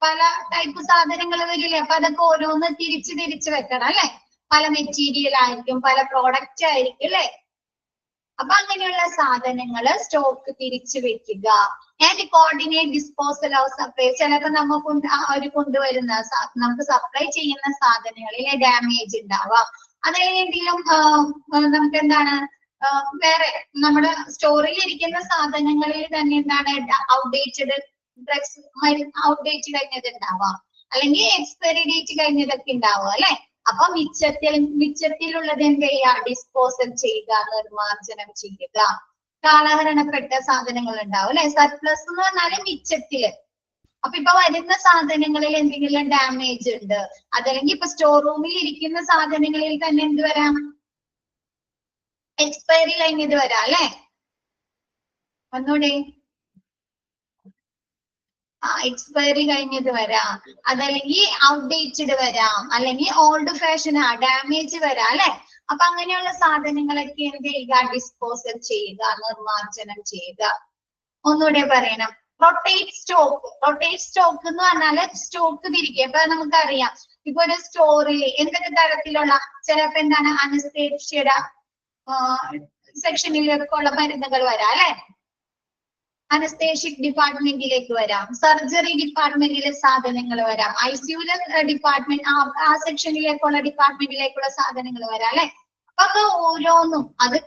പല ടൈപ്പ് സാധനങ്ങൾ വരില്ലേ, അപ്പൊ അതൊക്കെ ഓരോന്ന് തിരിച്ച് വെക്കണം അല്ലെ. പല മെറ്റീരിയൽ ആയിരിക്കും, പല പ്രോഡക്റ്റ് ആയിരിക്കും അല്ലെ. അപ്പൊ അങ്ങനെയുള്ള സാധനങ്ങള് സ്റ്റോക്ക് തിരിച്ചു വെക്കുക. And coordinate disposal of supply. ചിലപ്പോൾ അവർ കൊണ്ടുവരുന്ന നമുക്ക് സപ്ലൈ ചെയ്യുന്ന സാധനങ്ങളിൽ ഡാമേജ് ഉണ്ടാവാം, അതല്ലെങ്കിൽ എന്തെങ്കിലും നമുക്ക് എന്താണ് വേറെ നമ്മുടെ സ്റ്റോറിൽ ഇരിക്കുന്ന സാധനങ്ങളിൽ തന്നെ എന്താണ് ഔട്ട്ഡേറ്റഡ് ഡ്രഗ്സ്, ഔട്ട്ഡേറ്റ് കഴിഞ്ഞത് ഉണ്ടാവാം, അല്ലെങ്കിൽ എക്സ്പയറി ഡേറ്റ് കഴിഞ്ഞതൊക്കെ ഉണ്ടാവും അല്ലെ. അപ്പൊ മിച്ചത്തിലുള്ളത് എന്ത് ചെയ്യുക, ഡിസ്പോസൽ ചെയ്യുക, നിർമാർജനം ചെയ്യുക. കാലഹരണപ്പെട്ട സാധനങ്ങൾ ഉണ്ടാവും അല്ലെ, സർപ്ലസ് എന്ന് പറഞ്ഞാല് മിച്ചത്തില്. അപ്പൊ ഇപ്പൊ വരുന്ന സാധനങ്ങളിൽ എന്തെങ്കിലും ഡാമേജ് ഉണ്ട്, അതല്ലെങ്കിൽ ഇപ്പൊ സ്റ്റോർ റൂമിൽ ഇരിക്കുന്ന സാധനങ്ങളിൽ തന്നെ എന്ത് വരാം, എക്സ്പയറി കഴിഞ്ഞത് വരാം അല്ലെ. ഒന്നൂടെ എക്സ്പയറി കഴിഞ്ഞത് വരാം, അതല്ലെങ്കിൽ ഔട്ട്ഡേറ്റഡ് വരാം, അല്ലെങ്കിൽ ഓൾഡ് ഫാഷൻ ഡാമേജ് വരാം അല്ലെ. അപ്പൊ അങ്ങനെയുള്ള സാധനങ്ങളൊക്കെ എന്ത് ചെയ്യുക, ഡിസ്പോസൽ ചെയ്യുക, നിർമാർജനം ചെയ്യുക. ഒന്നുകൂടെ പറയണം, റൊട്ടേറ്റ് സ്റ്റോക്ക് എന്ന് പറഞ്ഞാല് സ്റ്റോക്ക് തിരിക്കുക. ഇപ്പൊ നമുക്കറിയാം, ഇപ്പൊ ഒരു സ്റ്റോറിൽ എന്തൊക്കെ തരത്തിലുള്ള ചിലപ്പോ എന്താണ് അനസ്തേഷ്യയുടെ സെക്ഷനിലൊക്കെ ഉള്ള മരുന്നുകൾ വരാം അല്ലെ, അനസ്തേഷ്യക് ഡിപ്പാർട്ട്മെന്റിലേക്ക് വരാം, സർജറി ഡിപ്പാർട്ട്മെന്റിലെ സാധനങ്ങൾ വരാം, ഐസിയുലെ ഡിപ്പാർട്ട്മെന്റ് ആ സെക്ഷനിലേക്കുള്ള ഡിപ്പാർട്ട്മെന്റിലേക്കുള്ള സാധനങ്ങൾ വരാം അല്ലെ. അപ്പൊ ഓരോന്നും അത്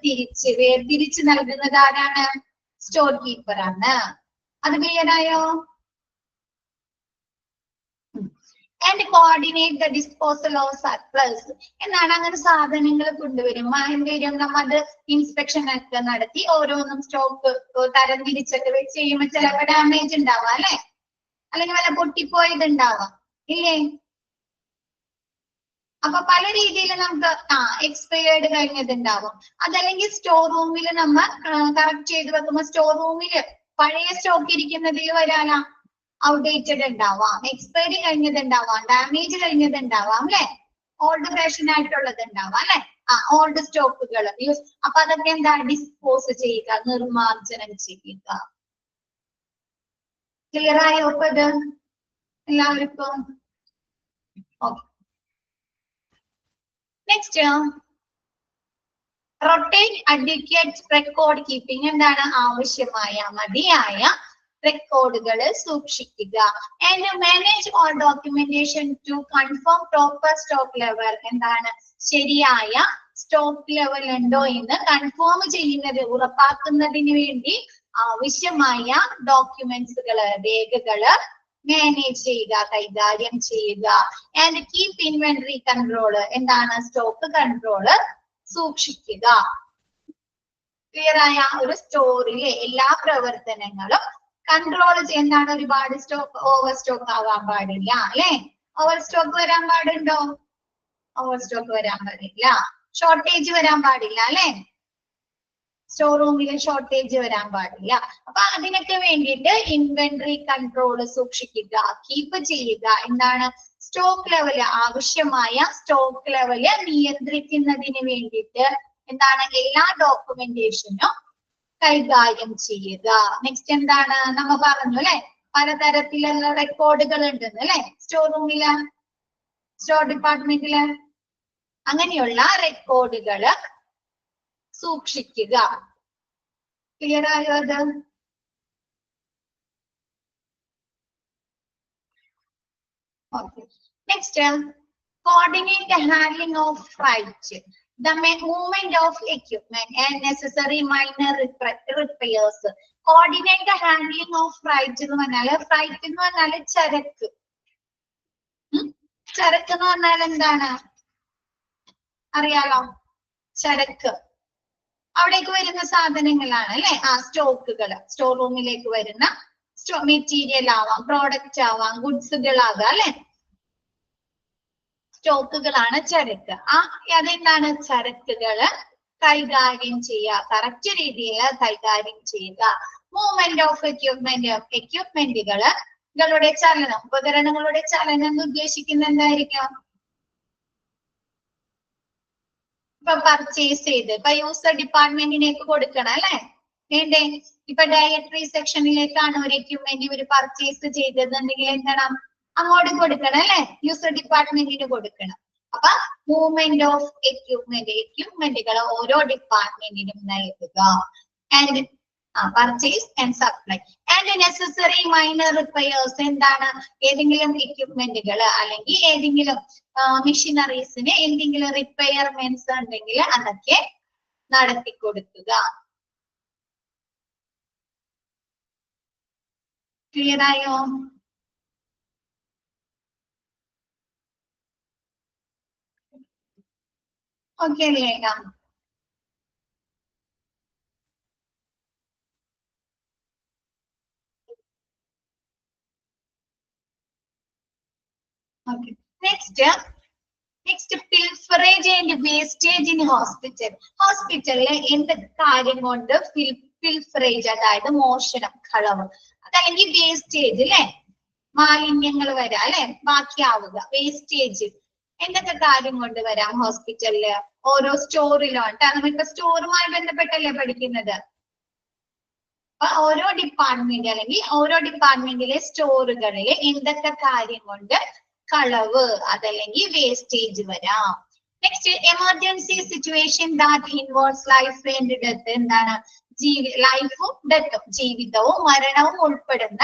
വേർതിരിച്ച് നൽകുന്നത് ആരാണ്, സ്റ്റോർ കീപ്പർ ആണ്. അത് ക്ലിയർ ആയോ? And coordinate the disposal of surplus. എന്നാണ് അങ്ങനെ സാധനങ്ങൾ കൊണ്ടുവരുമ്പോ എന്ത് വരും, നമ്മ അത് ഇൻസ്പെക്ഷൻ ഒക്കെ നടത്തി ഓരോന്നും സ്റ്റോക്ക് തരം തിരിച്ചൊക്കെ വെച്ച് ചെയ്യുമ്പോൾ ചിലപ്പോൾ ഡാമേജ് ഉണ്ടാവാം അല്ലെ, അല്ലെങ്കിൽ വല്ല പൊട്ടിപ്പോയത് ഉണ്ടാവാം ഇല്ലേ. അപ്പൊ പല രീതിയിൽ നമുക്ക് എക്സ്പയർഡ് കഴിഞ്ഞത് ഉണ്ടാവും, അതല്ലെങ്കിൽ സ്റ്റോർ റൂമിൽ നമ്മ കറക്റ്റ് ചെയ്ത് വെക്കുമ്പോൾ സ്റ്റോർ റൂമിൽ പഴയ സ്റ്റോക്ക് ഇരിക്കുന്നതിൽ വരാനാ ഔട്ട്ഡേറ്റഡ് ഉണ്ടാവാം, എക്സ്പയറി കഴിഞ്ഞത് ഉണ്ടാവാം, ഡാമേജ് കഴിഞ്ഞത് ഉണ്ടാവാം അല്ലെ, ഓൾഡ് ഫാഷൻ ആയിട്ടുള്ളത് ഉണ്ടാവാം അല്ലെ. ഓൾഡ് സ്റ്റോക്കുകൾ യൂസ്. അപ്പൊ അതൊക്കെ എന്താ, ഡിസ്പോസ് ചെയ്യുക, നിർമാർജനം ചെയ്യുക. ക്ലിയർ ആയോ ഇപ്പൊ ഇത് എല്ലാവർക്കും? Okay. Next rotate advocate record keeping എന്താണ് ആവശ്യമായ മതിയായ റെക്കോർഡുകൾ സൂക്ഷിക്കുക. And manage all documentation to confirm proper stock level എന്താണ് ശരിയായ സ്റ്റോക്ക് ലെവൽ ഉണ്ടോ എന്ന് കൺഫേം ചെയ്യുന്നത് ഉറപ്പാക്കുന്നതിന് വേണ്ടി ആവശ്യമായ ഡോക്യുമെന്റ്സുകള് രേഖകള് മാനേജ് ചെയ്യുക കൈകാര്യം ചെയ്യുക. ആൻഡ് കീപ് ഇൻവെന്ററി കൺട്രോള് എന്താണ് സ്റ്റോക്ക് കൺട്രോള് സൂക്ഷിക്കുക. ക്ലിയർ ആയ ഒരു സ്റ്റോറിലെ എല്ലാ പ്രവർത്തനങ്ങളും കൺട്രോൾ എന്താണ് ഒരുപാട് സ്റ്റോക്ക് ഓവർ സ്റ്റോക്ക് ആവാൻ പാടില്ല അല്ലെ. ഓവർ സ്റ്റോക്ക് വരാൻ പാടുണ്ടോ? ഓവർ സ്റ്റോക്ക് വരാൻ പാടില്ല. ഷോർട്ടേജ് വരാൻ പാടില്ല അല്ലെ. സ്റ്റോർ റൂമിൽ ഷോർട്ടേജ് വരാൻ പാടില്ല. അപ്പൊ അതിനൊക്കെ വേണ്ടിയിട്ട് ഇൻവെന്ററി കൺട്രോൾ സൂക്ഷിക്കുക കീപ്പ് ചെയ്യുക. എന്താണ് സ്റ്റോക്ക് ലെവല് ആവശ്യമായ സ്റ്റോക്ക് ലെവല് നിയന്ത്രിക്കുന്നതിന് വേണ്ടിയിട്ട് എന്താണ് എല്ലാ ഡോക്യുമെന്റേഷനും കൈകാര്യം ചെയ്യുക. നെക്സ്റ്റ് എന്താണ് നമ്മ പറഞ്ഞു അല്ലെ പലതരത്തിലുള്ള റെക്കോർഡുകൾ ഉണ്ടെന്ന് അല്ലെ സ്റ്റോർ റൂമില് സ്റ്റോർ ഡിപ്പാർട്ട്മെന്റില്. അങ്ങനെയുള്ള റെക്കോർഡുകള് സൂക്ഷിക്കുക. ക്ലിയർ ആയോ അത്? Okay. Next coordinate the handling of freight, the movement of equipment and necessary minor repairs. Coordinate the handling of freight എന്ന് പറഞ്ഞാല് ഫ്രൈറ്റ് എന്ന് പറഞ്ഞാല് ചരക്ക്. ചരക്ക് എന്ന് പറഞ്ഞാൽ എന്താണ് അറിയാലോ? ചരക്ക് അവിടേക്ക് വരുന്ന സാധനങ്ങളാണ് അല്ലെ സ്റ്റോക്കുകള്. സ്റ്റോർ റൂമിലേക്ക് വരുന്ന മെറ്റീരിയൽ ആവാം പ്രോഡക്റ്റ് ആവാം ഗുഡ്സുകളാകാം അല്ലെ. സ്റ്റോക്കുകളാണ് ചരക്ക്. അതെന്താണ് ചരക്കുകള് കൈകാര്യം ചെയ്യുക കറക്റ്റ് രീതിയിൽ കൈകാര്യം ചെയ്യുക. മൂവ്മെന്റ് ഓഫ് എക്യുപ്മെന്റുകളുടെ ചലനം ഉപകരണങ്ങളുടെ ചലനം എന്ന് ഉദ്ദേശിക്കുന്നത് എന്തായിരിക്കും? ഇപ്പൊ പർച്ചേസ് ചെയ്ത് ഇപ്പൊ യൂസർ ഡിപ്പാർട്ട്മെന്റിലേക്ക് കൊടുക്കണം അല്ലെ വേണ്ടേ? ഇപ്പൊ ഡയറ്ററി സെക്ഷനിലേക്കാണ് ഒരു എക്യുപ്മെന്റ് ഒരു പർച്ചേസ് ചെയ്തതെന്നുണ്ടെങ്കിൽ എന്താണ് അങ്ങോട്ട് കൊടുക്കണം അല്ലെ യൂസർ ഡിപ്പാർട്ട്മെന്റിന് കൊടുക്കണം. അപ്പൊ മൂവ്മെന്റ് ഓഫ് എക്യുപ്മെന്റുകൾ ഓരോ ഡിപ്പാർട്ട്മെന്റിനും നൽകുക. And purchase and supply and necessary minor repairs എന്താണ് ഏതെങ്കിലും എക്യുപ്മെന്റുകൾ അല്ലെങ്കിൽ ഏതെങ്കിലും മെഷീനറീസിന് എന്തെങ്കിലും റിപ്പയർമെന്റ്സ് ഉണ്ടെങ്കിൽ അതൊക്കെ നടത്തി കൊടുക്കുക. ക്ലിയർ ആയോ? ഓക്കെ അല്ലേ? Okay. Next പിൽഫറേജ് and wastage in hospital. ഹോസ്പിറ്റലിലെ എന്തൊക്കെ കാര്യം കൊണ്ട് പിൽഫറേജ് അതായത് മോഷണം കളവ് അതല്ലെങ്കിൽ വേസ്റ്റേജ് അല്ലെ മാലിന്യങ്ങൾ വരാം അല്ലെ ബാക്കിയാവുക വേസ്റ്റേജ് എന്തൊക്കെ കാര്യം കൊണ്ട് വരാം ഹോസ്പിറ്റലില് ഓരോ സ്റ്റോറിലും ആണ്. നമ്മളിപ്പോ സ്റ്റോറുമായി ബന്ധപ്പെട്ടല്ലേ പഠിക്കുന്നത്. അപ്പൊ ഓരോ ഡിപ്പാർട്ട്മെന്റ് അല്ലെങ്കിൽ ഓരോ ഡിപ്പാർട്ട്മെന്റിലെ സ്റ്റോറുകളിൽ എന്തൊക്കെ കാര്യം കൊണ്ട് കളവ് അതല്ലെങ്കിൽ വേസ്റ്റേജ് വരാം. Next emergency situation that involves life and death എന്താണ് ലൈഫും ഡെത്തും ജീവിതവും മരണവും ഉൾപ്പെടുന്ന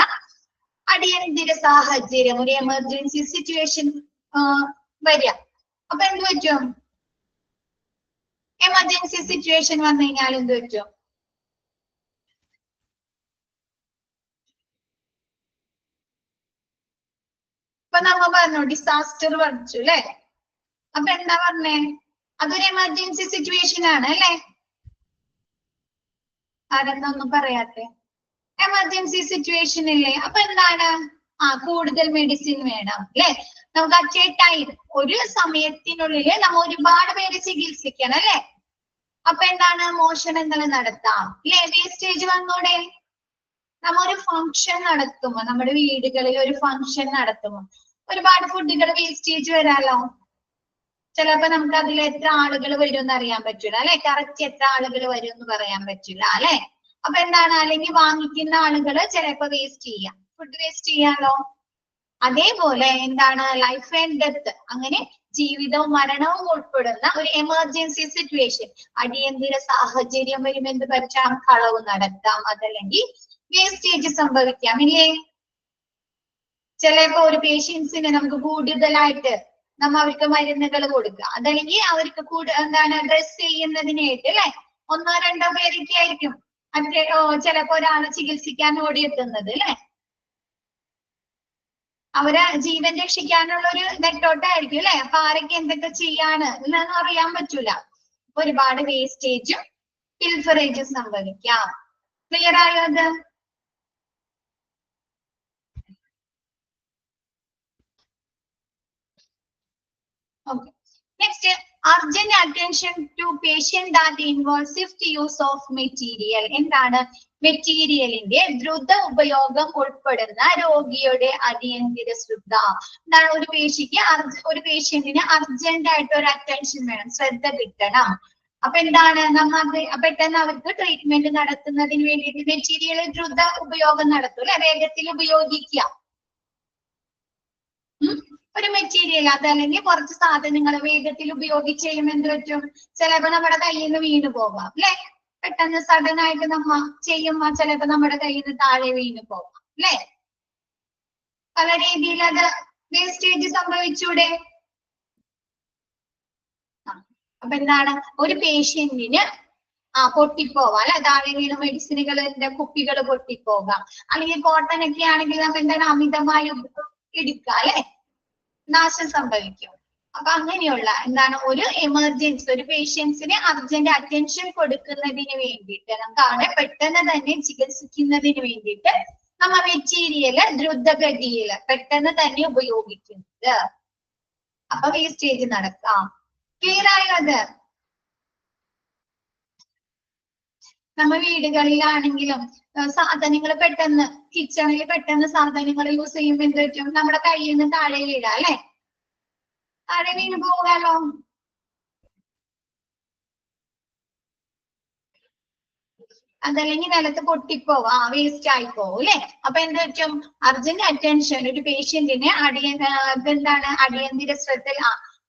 അടിയന്തര സാഹചര്യം ഒരു എമർജൻസി സിറ്റുവേഷൻ വരിക. അപ്പൊ എന്ത് പറ്റും? എമർജൻസി സിറ്റുവേഷൻ വന്നു കഴിഞ്ഞാൽ എന്ത് പറ്റും? ഇപ്പൊ നമ്മ പറഞ്ഞു ഡിസാസ്റ്റർ പഠിച്ചു അല്ലെ. അപ്പൊ എന്താ പറഞ്ഞേ? അതൊരു എമർജൻസി സിറ്റുവേഷൻ ആണ് അല്ലെ. ആരെന്നൊന്നും പറയാത്തെ എമർജൻസി സിറ്റുവേഷൻ ഇല്ലേ? അപ്പൊ എന്താണ് കൂടുതൽ മെഡിസിൻ വേണം അല്ലെ. നമുക്ക് അറ്റ് എ ടൈം ഒരു സമയത്തിനുള്ളിൽ നമ്മ ഒരുപാട് പേര് ചികിത്സിക്കണം അല്ലെ. അപ്പൊ എന്താണ് മോഷണങ്ങൾ നടത്താം അല്ലെ. വേസ്റ്റേജ് വന്നൂടെ? നമ്മ ഒരു ഫംഗ്ഷൻ നടത്തുമ്പോ നമ്മുടെ വീടുകളിൽ ഒരു ഫംഗ്ഷൻ നടത്തുമ്പോ ഒരുപാട് ഫുഡുകൾ വേസ്റ്റേജ് വരാലോ. ചിലപ്പോ നമുക്ക് അതിൽ എത്ര ആളുകൾ വരും എന്ന് അറിയാൻ പറ്റില്ല അല്ലെ. കറക്റ്റ് എത്ര ആളുകൾ വരും എന്ന് പറയാൻ പറ്റില്ല അല്ലെ. അപ്പൊ എന്താണ് അല്ലെങ്കിൽ വാങ്ങിക്കുന്ന ആളുകള് ചിലപ്പോ വേസ്റ്റ് ചെയ്യാം ഫുഡ് വേസ്റ്റ് ചെയ്യാലോ. അതേപോലെ എന്താണ് ലൈഫ് ആൻഡ് ഡെത്ത് അങ്ങനെ ജീവിതവും മരണവും ഉൾപ്പെടുന്ന ഒരു എമർജൻസി സിറ്റുവേഷൻ, അടിയന്തര സാഹചര്യം വരും എന്ത് പറ്റാം, കളവ് നടത്താം, അതല്ലെങ്കിൽ വേസ്റ്റേജ് സംഭവിക്കാം ഇല്ലേ. ചിലപ്പോ ഒരു പേഷ്യൻസിന് നമുക്ക് കൂടുതലായിട്ട് അവർക്ക് മരുന്നുകൾ കൊടുക്കുക, അതല്ലെങ്കിൽ അവർക്ക് ഡ്രസ് ചെയ്യുന്നതിനായിട്ട് അല്ലെ 1-2 പേരൊക്കെ ആയിരിക്കും ചിലപ്പോ ഒരാളെ ചികിത്സിക്കാൻ ഓടിയെത്തുന്നത് അല്ലെ. അവരെ ജീവൻ രക്ഷിക്കാനുള്ള ഒരു നെട്ടോട്ടായിരിക്കും അല്ലെ. അപ്പൊ ആരൊക്കെ എന്തൊക്കെ ചെയ്യാണ് എന്നൊന്നും അറിയാൻ പറ്റൂല. ഒരുപാട് വേസ്റ്റേജും പിൽഫറേജും സംഭവിക്കാം. ക്ലിയർ ആയോ അത്? Okay. Next, urgent attention to patient that involves swift use of material. എന്താണ് മെറ്റീരിയലിന്റെ ദ്രുത ഉപയോഗം ഉൾപ്പെടുന്ന രോഗിയുടെ അടിയന്തര ശ്രദ്ധ. എന്താണ് ഒരു പേഷ്യന്റിന് അർജന്റ് ആയിട്ട് ഒരു അറ്റൻഷൻ വേണം, ശ്രദ്ധ കിട്ടണം. അപ്പൊ എന്താണ് പെട്ടെന്ന് അവർക്ക് ട്രീറ്റ്മെന്റ് നടത്തുന്നതിന് വേണ്ടിയിട്ട് മെറ്റീരിയൽ ദ്രുത ഉപയോഗം നടത്തും അല്ലെ, വേഗത്തിൽ ഉപയോഗിക്കുക. ഒരു മെറ്റീരിയൽ അതല്ലെങ്കിൽ കുറച്ച് സാധനങ്ങൾ വേഗത്തിൽ ഉപയോഗിച്ച് കഴിയുമ്പോൾ എന്ത് പറ്റും, ചിലപ്പോ നമ്മുടെ കയ്യിൽ നിന്ന് വീണു പോകാം അല്ലെ. പെട്ടെന്ന് സഡൻ ആയിട്ട് ചെയ്യുമ്പോ ചിലപ്പോ നമ്മുടെ കയ്യിൽ നിന്ന് താഴെ വീണു പോകാം അല്ലെ. പല രീതിയിൽ അത് വേസ്റ്റേജ് സംഭവിച്ചൂടെ. അപ്പൊ എന്താണ്, ഒരു പേഷ്യന്റിന് പൊട്ടിപ്പോവാം അല്ലെ, താഴെ വീണ് മെഡിസിനുകളുടെ കുപ്പികൾ പൊട്ടിപ്പോകാം, അല്ലെങ്കിൽ കോട്ടൺ ഒക്കെ ആണെങ്കിൽ നമുക്ക് എന്താണ് അമിതമായി എടുക്കുക അല്ലെ, നാശം സംഭവിക്കും. അപ്പൊ അങ്ങനെയുള്ള ഒരു എമർജൻസി, ഒരു പേഷ്യൻസിന് അർജന്റ് അറ്റൻഷൻ കൊടുക്കുന്നതിന് വേണ്ടിയിട്ട് നമുക്ക് അവരെ പെട്ടെന്ന് തന്നെ ചികിത്സിക്കുന്നതിന് വേണ്ടിയിട്ട് മെറ്റീരിയല് ദ്രുതഗതിയിൽ പെട്ടെന്ന് തന്നെ ഉപയോഗിക്കുന്നത്. അപ്പൊ വേസ്റ്റേജ് നടക്കാം. ക്ലിയർ ആയോ അത്? വീടുകളിലാണെങ്കിലും സാധനങ്ങൾ പെട്ടെന്ന് കിച്ചണിൽ പെട്ടെന്ന് സാധനങ്ങൾ യൂസ് ചെയ്യുമ്പോൾ എന്ത് പറ്റും, നമ്മുടെ കയ്യിൽ നിന്ന് താഴെ വീഴാം അല്ലെ, താഴെ വീണ് പോകാലോ. അതല്ലെങ്കിൽ നിലത്ത് പൊട്ടിപ്പോവാ, വേസ്റ്റ് ആയി പോകും അല്ലെ. അപ്പൊ എന്ത് പറ്റും, അർജന്റ് അറ്റൻഷൻ, ഒരു പേഷ്യന്റിന് അടിയന്തര ശ്രദ്ധ,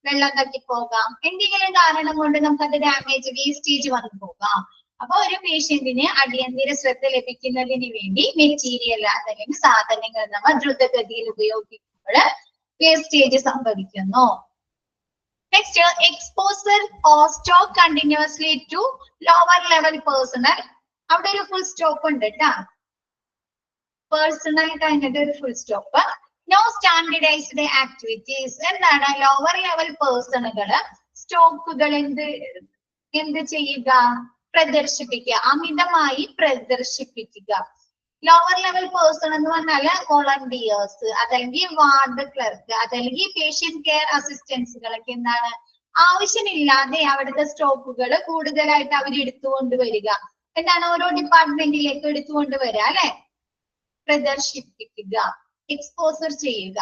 വെള്ളം തട്ടിപ്പോകാം, എന്തെങ്കിലും കാരണം കൊണ്ട് നമുക്കത് ഡാമേജ് വേസ്റ്റേജ് വന്നു പോകാം. അപ്പൊ ഒരു പേഷ്യന്റിന് അടിയന്തര ശ്രദ്ധ ലഭിക്കുന്നതിന് വേണ്ടി മെറ്റീരിയൽ അതല്ലെങ്കിൽ സാധനങ്ങൾ ദ്രുതഗതിയിൽ ഉപയോഗിക്കുമ്പോൾ വേസ്റ്റേജ് സംഭവിക്കുന്നു. Next, exposure or stop continuously to lower level personnel. അവിടെ ഒരു ഫുൾ സ്റ്റോപ്പ് ഉണ്ട് കേട്ടാ, പേഴ്സണൽ കഴിഞ്ഞിട്ട് ഒരു full stop. No standardised activities. എന്താണ്, ലോവർ ലെവൽ പേഴ്സണുകള് സ്റ്റോക്കുകൾ എന്ത് ചെയ്യുക, പ്രദർശിപ്പിക്കുക, അമിതമായി പ്രദർശിപ്പിക്കുക. ലോവർ ലെവൽ പേഴ്സൺ എന്ന് പറഞ്ഞാല് വോളണ്ടിയേഴ്സ്, അതല്ലെങ്കിൽ വാർഡ് ക്ലർക്ക്, അതല്ലെങ്കിൽ പേഷ്യന്റ് കെയർ അസിസ്റ്റൻസുകളൊക്കെ ആവശ്യമില്ലാതെ അവിടുത്തെ സ്റ്റോക്കുകൾ കൂടുതലായിട്ട് അവർ എടുത്തുകൊണ്ടുവരിക. ഓരോ ഡിപ്പാർട്ട്മെന്റിലേക്ക് എടുത്തുകൊണ്ടുവരിക അല്ലെ, പ്രദർശിപ്പിക്കുക, എക്സ്പോസർ ചെയ്യുക.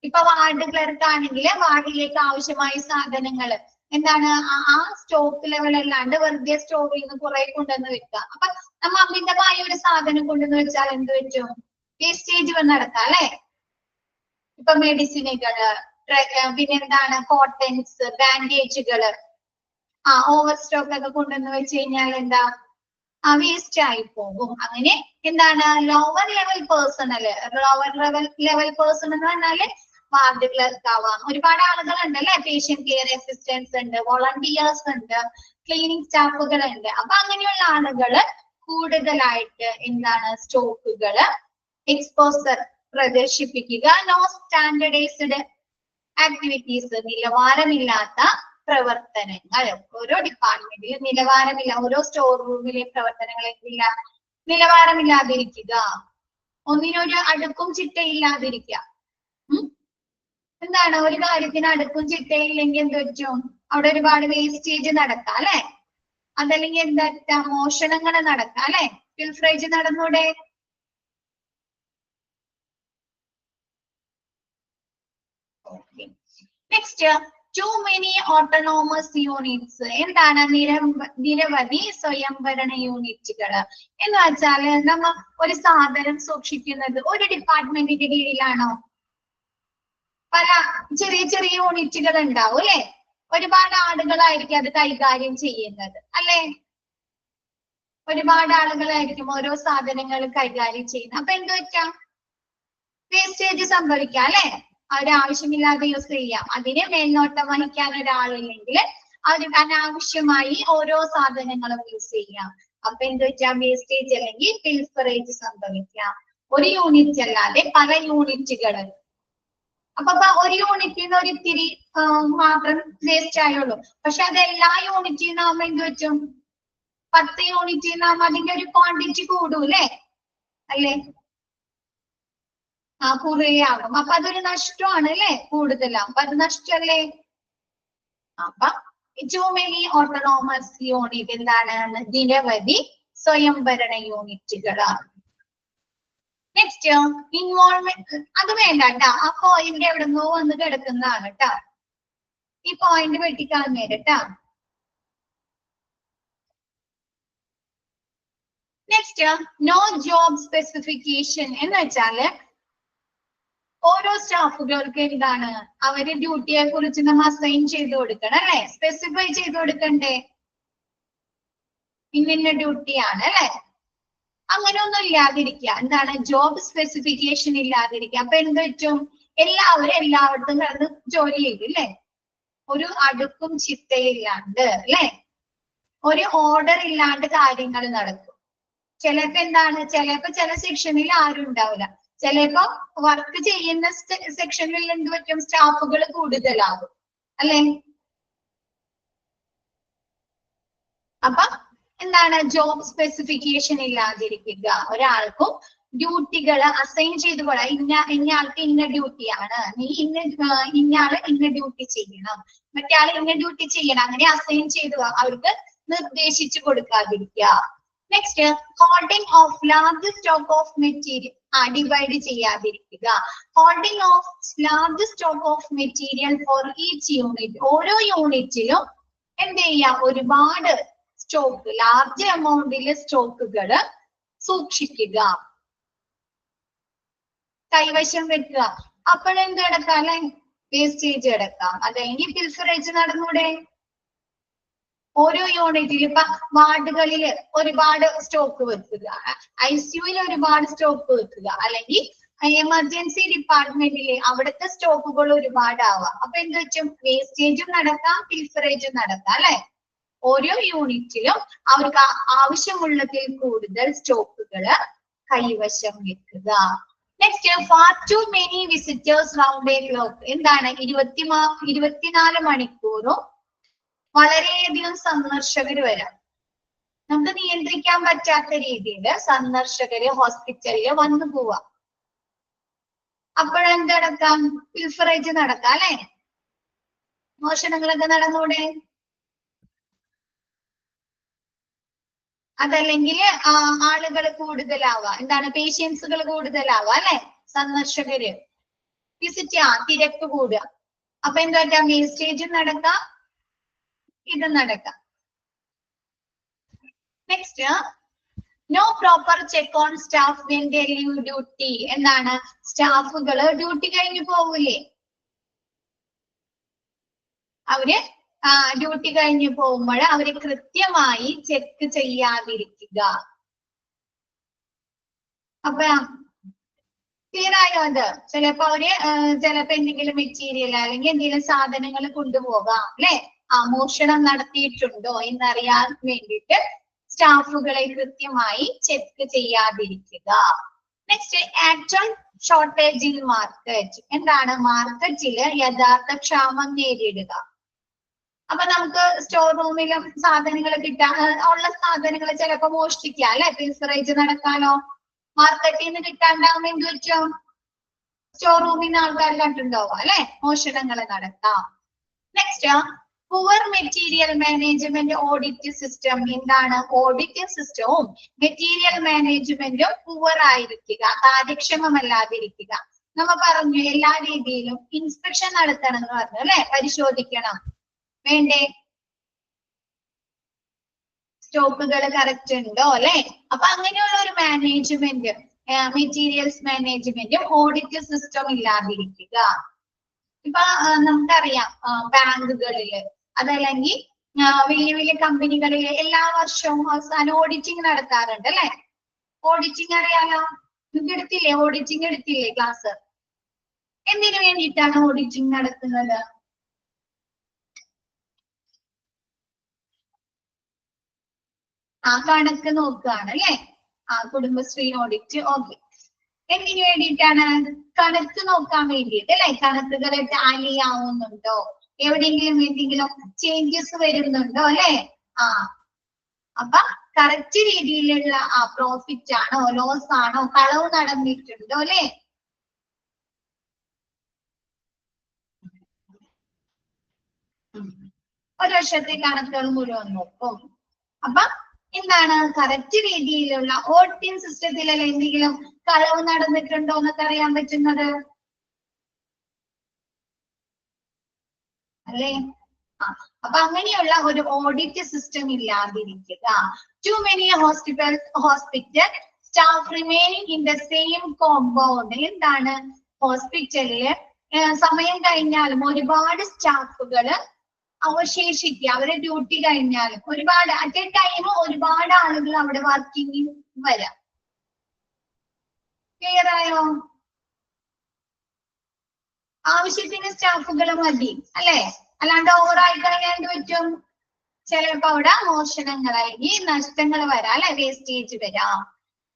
ഇപ്പൊ വാർഡ് ക്ലർക്ക് ആണെങ്കിൽ വാർഡിലേക്ക് ആവശ്യമായ സാധനങ്ങൾ ആ സ്റ്റോക്ക് ലെവൽ അല്ലാണ്ട് വെറുതെ സ്റ്റോറിൽ നിന്ന് കുറെ കൊണ്ടുവന്ന് വെക്കുക. അപ്പൊ അമിതമായ ഒരു സാധനം കൊണ്ടുവന്ന് വെച്ചാൽ എന്ത് പറ്റും, വേസ്റ്റേജ് നടക്കാം അല്ലെ. ഇപ്പൊ മെഡിസിനുകള്, പിന്നെ കോട്ടൺസ്, ബാൻഡേജുകള്, ഓവർ സ്റ്റോക്ക് ഒക്കെ കൊണ്ടുവന്ന് വെച്ച് കഴിഞ്ഞാൽ വേസ്റ്റ് ആയി പോകും. അങ്ങനെ lower level personal, lower level person എന്ന് പറഞ്ഞാല് വാർഡ് ക്ലർക്ക് ആവാം, ഒരുപാട് ആളുകളുണ്ട് അല്ലെ, പേഷ്യന്റ് കെയർ അസിസ്റ്റൻസ് ഉണ്ട്, വോളണ്ടിയേഴ്സ് ഉണ്ട്, ക്ലീനിങ് സ്റ്റാഫുകൾ ഉണ്ട്. അപ്പൊ അങ്ങനെയുള്ള ആളുകള് കൂടുതലായിട്ട് സ്റ്റോക്കുകള് എക്സ്പോസർ പ്രദർശിപ്പിക്കുക. നോ സ്റ്റാൻഡേർഡൈസ്ഡ് ആക്ടിവിറ്റീസ്, നിലവാരമില്ലാത്ത പ്രവർത്തനങ്ങൾ. ഓരോ ഡിപ്പാർട്ട്മെന്റിലും നിലവാരമില്ല, ഓരോ സ്റ്റോർ റൂമിലെ പ്രവർത്തനങ്ങൾ നിലവാരമില്ലാതിരിക്കുക, ഒന്നിനൊരു അടുക്കും ചിട്ടയില്ലാതിരിക്കുക. ഒരു കാര്യത്തിന് അടുക്കും ചിട്ടയില്ലെങ്കിൽ എന്ത് പറ്റും, അവിടെ ഒരുപാട് വേസ്റ്റേജ് നടക്കാം അല്ലെ, അതല്ലെങ്കിൽ മോഷണങ്ങൾ നടക്കാം അല്ലെ, പിൽഫ്രേജ് നടന്നൂടെ. Next, too many autonomous units. നിരവധി സ്വയംഭരണ യൂണിറ്റുകൾ എന്ന് വെച്ചാൽ ഒരു സാധനം സൂക്ഷിക്കുന്നത് ഒരു ഡിപ്പാർട്ട്മെന്റിന്റെ കീഴിലാണോ? പല ചെറിയ ചെറിയ യൂണിറ്റുകൾ ഉണ്ടാവും അല്ലെ? ഒരുപാട് ആളുകളായിരിക്കും അത് കൈകാര്യം ചെയ്യുന്നത് അല്ലെ? ഒരുപാട് ആളുകളായിരിക്കും ഓരോ സാധനങ്ങൾ കൈകാര്യം ചെയ്യുന്നത്. അപ്പൊ എന്ത് പറ്റാം? വേസ്റ്റേജ് സംഭവിക്കാം അല്ലെ? ആവശ്യമില്ലാതെ യൂസ് ചെയ്യാം. അതിനെ മേൽനോട്ടം വഹിക്കാൻ ഒരാളില്ലെങ്കിൽ അവർ അനാവശ്യമായി ഓരോ സാധനങ്ങളും യൂസ് ചെയ്യാം. അപ്പൊ എന്ത് വെച്ചാൽ വേസ്റ്റേജ് അല്ലെങ്കിൽ പിൽഫറേജ് സംഭവിക്കാം. ഒരു യൂണിറ്റ് അല്ലാതെ പല യൂണിറ്റുകൾ. അപ്പൊ ഒരു യൂണിറ്റിൽ നിന്ന് ഒരു ഇത്തിരി മാത്രം വേസ്റ്റ് ആയുള്ളൂ. പക്ഷെ അത് എല്ലാ യൂണിറ്റിൽ നിന്നാകുമ്പോ എന്ത് പറ്റും? 10 യൂണിറ്റിൽ നിന്നാകുമ്പോ അതിന്റെ ഒരു ക്വാണ്ടിറ്റി കൂടൂല്ലേ അല്ലേ? കുറേയാകും. അപ്പൊ അതൊരു നഷ്ടമാണ് അല്ലെ? കൂടുതലാവും. അപ്പൊ അത് നഷ്ടല്ലേ? അപ്പൊ ടു മെനി ഓട്ടോണോമസ് യൂണിറ്റ് എന്താണ്? നിരവധി സ്വയംഭരണ യൂണിറ്റുകളാണ്. Next involvement. അത് വേണ്ട കേട്ടാ. ആ പോയിന്റ് എവിടെന്നോ വന്ന് കിടക്കുന്നതാണ് കേട്ടാ. ഈ പോയിന്റ് വെട്ടിക്കളഞ്ഞേരട്ടാ. നെക്സ്റ്റ് നോ ജോബ് സ്പെസിഫിക്കേഷൻ എന്ന് വെച്ചാല് ഓരോ സ്റ്റാഫുകൾക്ക് എന്താണ് അവര് ഡ്യൂട്ടിയെ കുറിച്ച് നമ്മൾ അസൈൻ ചെയ്ത് കൊടുക്കണം അല്ലെ? സ്പെസിഫൈ ചെയ്ത് കൊടുക്കണ്ടേ? ഇന്ന ഡ്യൂട്ടിയാണ് അല്ലെ? അങ്ങനെ ഒന്നും ഇല്ലാതിരിക്കുക. എന്താണ്? ജോബ് സ്പെസിഫിക്കേഷൻ ഇല്ലാതിരിക്കുക. അപ്പൊ എന്ത് പറ്റും? എല്ലാവരും എല്ലായിടത്തും കിടന്ന് ജോലി ചെയ്തു അല്ലെ? ഒരു അടുക്കും ചിട്ടയില്ലാണ്ട് അല്ലെ? ഒരു ഓർഡർ ഇല്ലാണ്ട് കാര്യങ്ങൾ നടക്കും. ചിലപ്പോ എന്താണ്? ചിലപ്പോ ചില സെക്ഷനിൽ ആരും ഉണ്ടാവില്ല. ചിലപ്പോ വർക്ക് ചെയ്യുന്ന സെക്ഷനിൽ എന്ത് പറ്റും? സ്റ്റാഫുകൾ കൂടുതലാകും അല്ലെ? അപ്പൊ എന്താണ്? ജോബ് സ്പെസിഫിക്കേഷൻ ഇല്ലാതിരിക്കുക. ഒരാൾക്കും ഡ്യൂട്ടികൾ അസൈൻ ചെയ്ത് കൊള്ളാം. ഇന്നയാൾക്ക് ഇന്ന ഡ്യൂട്ടിയാണ്, നീ ഇന്നയാള് ഇന്ന ഡ്യൂട്ടി ചെയ്യണം, മറ്റേ ഇന്ന ഡ്യൂട്ടി ചെയ്യണം, അങ്ങനെ അസൈൻ ചെയ്ത് അവർക്ക് നിർദ്ദേശിച്ചു കൊടുക്കാതിരിക്കുക. Next holding of large stock of material. Divide ചെയ്യാതിരിക്കുക. Holding of large stock of material for each unit. ഓരോ യൂണിറ്റിലും എന്ത് ചെയ്യാം? ഒരുപാട് സ്റ്റോക്ക്, ലാർജ് എമൗണ്ടിലെ സ്റ്റോക്കുകൾ സൂക്ഷിക്കുക, കൈവശം വെക്കുക. അപ്പോഴെന്ത് കിടക്കാം അല്ലെ? വേസ്റ്റേജ് കിടക്കാം. അല്ലെങ്കിൽ പിൽഫറേജ് നടന്നൂടെ? ഓരോ യൂണിറ്റിൽ ഇപ്പൊ വാർഡുകളില് ഒരുപാട് സ്റ്റോക്ക് വെക്കുക, ICUവിൽ ഒരുപാട് സ്റ്റോക്ക് വെക്കുക, അല്ലെങ്കിൽ എമർജൻസി ഡിപ്പാർട്ട്മെന്റില് അവിടുത്തെ സ്റ്റോക്കുകൾ ഒരുപാടാവാം. അപ്പൊ എന്ത് വെച്ചും? വേസ്റ്റേജും നടക്കാം, പിൽഫറേജും നടക്കാം അല്ലെ? ഓരോ യൂണിറ്റിലും അവർക്ക് ആവശ്യമുള്ളതിൽ കൂടുതൽ സ്റ്റോക്കുകൾ കൈവശം വെക്കുക. Next far too many visitors round a clock. എന്താണ്? 24 മണിക്കൂറും വളരെയധികം സന്ദർശകർ വരാം. നമുക്ക് നിയന്ത്രിക്കാൻ പറ്റാത്ത രീതിയിൽ സന്ദർശകര് ഹോസ്പിറ്റലില് വന്നു പോവാം. അപ്പോഴെന്ത് നടക്കാം? പിൽഫറേജ് നടക്കാം അല്ലെ? മോഷണങ്ങളൊക്കെ നടന്നൂടെ? അതല്ലെങ്കിൽ ആളുകൾ കൂടുതലാവാം. എന്താണ്? പേഷ്യൻസുകൾ കൂടുതലാവാം അല്ലെ? സന്ദർശകര് വിസിറ്റ് തിരക്ക് കൂടുക. അപ്പൊ എന്താ പറ്റാ? വേസ്റ്റേജും നടക്കാം, ഇത് നടക്കാം. Next no proper check on staff when they leave duty. എന്താണ്? സ്റ്റാഫുകള് ഡ്യൂട്ടി കഴിഞ്ഞു പോകൂലേ? അവര് ഡ്യൂട്ടി കഴിഞ്ഞു പോകുമ്പോൾ അവര് കൃത്യമായി ചെക്ക് ചെയ്യാതിരിക്കുക. അപ്പൊ ക്ലിയർ ആയോ? അത് ചിലപ്പോ എന്തെങ്കിലും മെറ്റീരിയൽ അല്ലെങ്കിൽ എന്തെങ്കിലും സാധനങ്ങൾ കൊണ്ടുപോകാം അല്ലെ? മോഷണം നടത്തിയിട്ടുണ്ടോ എന്നറിയാൻ വേണ്ടിയിട്ട് സ്റ്റാഫുകളെ കൃത്യമായി ചെക്ക് ചെയ്യാതിരിക്കുക. Next actual shortage in market. എന്താണ്? മാർക്കറ്റില് യഥാർത്ഥ ക്ഷാമം നേരിടുക. അപ്പൊ നമുക്ക് സ്റ്റോർ റൂമിലും സാധനങ്ങൾ ഉള്ള സാധനങ്ങൾ ചിലപ്പോ മോഷ്ടിക്കാം അല്ലെ? പിൽഫറേജ് നടക്കാലോ. മാർക്കറ്റിൽ നിന്ന് കിട്ടാണ്ടാവുമ്പോ എന്ത് വെച്ചോ? സ്റ്റോർ റൂമിൽ നിന്ന് ആൾക്കാർ കണ്ടുണ്ടാവും അല്ലെ? മോഷണങ്ങൾ നടത്താം. Next poor material management audit system. എന്താണ്? ഓഡിറ്റ് സിസ്റ്റവും മെറ്റീരിയൽ മാനേജ്മെന്റും പുവർ ആയിരിക്കുക, കാര്യക്ഷമമല്ലാതിരിക്കുക. നമ്മ പറഞ്ഞു എല്ലാ രീതിയിലും ഇൻസ്പെക്ഷൻ നടത്തണം എന്ന് പറഞ്ഞു അല്ലെ? പരിശോധിക്കണം വേണ്ടേ? സ്റ്റോക്കുകൾ കറക്റ്റ് ഉണ്ടോ അല്ലെ? അപ്പൊ അങ്ങനെയുള്ള ഒരു മാനേജ്മെന്റ്, മെറ്റീരിയൽസ് മാനേജ്മെന്റും ഓഡിറ്റ് സിസ്റ്റം ഇല്ലാതിരിക്കുക. ഇപ്പൊ നമുക്കറിയാം ബാങ്കുകളില് അതല്ലെങ്കിൽ വലിയ വലിയ കമ്പനികളില് എല്ലാ വർഷവും അവസാനം ഓഡിറ്റിംഗ് നടത്താറുണ്ട് അല്ലെ? ഓഡിറ്റിംഗ് അറിയാലോ, നിങ്ങൾക്ക് എടുത്തില്ലേ? ഓഡിറ്റിംഗ് എടുത്തില്ലേ ക്ലാസ്? എന്തിനു വേണ്ടിയിട്ടാണ് ഓഡിറ്റിംഗ് നടത്തുന്നത്? കണക്ക് നോക്കുകയാണ് അല്ലെ? കുടുംബശ്രീ ഓഡിറ്റ്. ഓക്കെ. എന്തിനു വേണ്ടിയിട്ടാണ്? കണക്ക് നോക്കാൻ വേണ്ടിയിട്ട് അല്ലെ? കണക്കുകൾ ടാലി ആവുന്നുണ്ടോ, എവിടെയെങ്കിലും എന്തെങ്കിലും ചേഞ്ചസ് വരുന്നുണ്ടോ അല്ലെ? അപ്പൊ കറക്റ്റ് രീതിയിലുള്ള പ്രോഫിറ്റ് ആണോ ലോസ് ആണോ കളവ് നടന്നിട്ടുണ്ടോ അല്ലെ? ഒരു വർഷത്തെ കണക്കുകൾ മുഴുവൻ നോക്കും. അപ്പൊ എന്താണ് കറക്റ്റ് രീതിയിലുള്ള ഓഡിറ്റിംഗ് സിസ്റ്റത്തിലല്ല എന്തെങ്കിലും കളവ് നടന്നിട്ടുണ്ടോ എന്നൊക്കെ അറിയാൻ പറ്റുന്നത് അല്ലേ? അപ്പൊ അങ്ങനെയുള്ള ഒരു ഓഡിറ്റ് സിസ്റ്റം ഇല്ലാതിരിക്കുക. Too many hospital staff remaining in the same compound. എന്താണ് ഹോസ്പിറ്റലില് സമയം കഴിഞ്ഞാലും ഒരുപാട് സ്റ്റാഫുകള് അവശേഷിക്കുക, അവരെ ഡ്യൂട്ടി കഴിഞ്ഞാലും ഒരുപാട് അറ്റ് എ ടൈം ഒരുപാട് ആളുകൾ അവിടെ വർക്കിംഗ് വരാം. ക്ലിയർ ആയോ? ആവശ്യത്തിന് സ്റ്റാഫുകൾ മതി അല്ലെ? അല്ലാണ്ട് ഓവറായി കളയാൻ എന്ത് പറ്റും? ചിലപ്പോ അവിടെ മോഷണങ്ങളായി നഷ്ടങ്ങൾ വരാം അല്ലെ? വേസ്റ്റേജ് വരാം.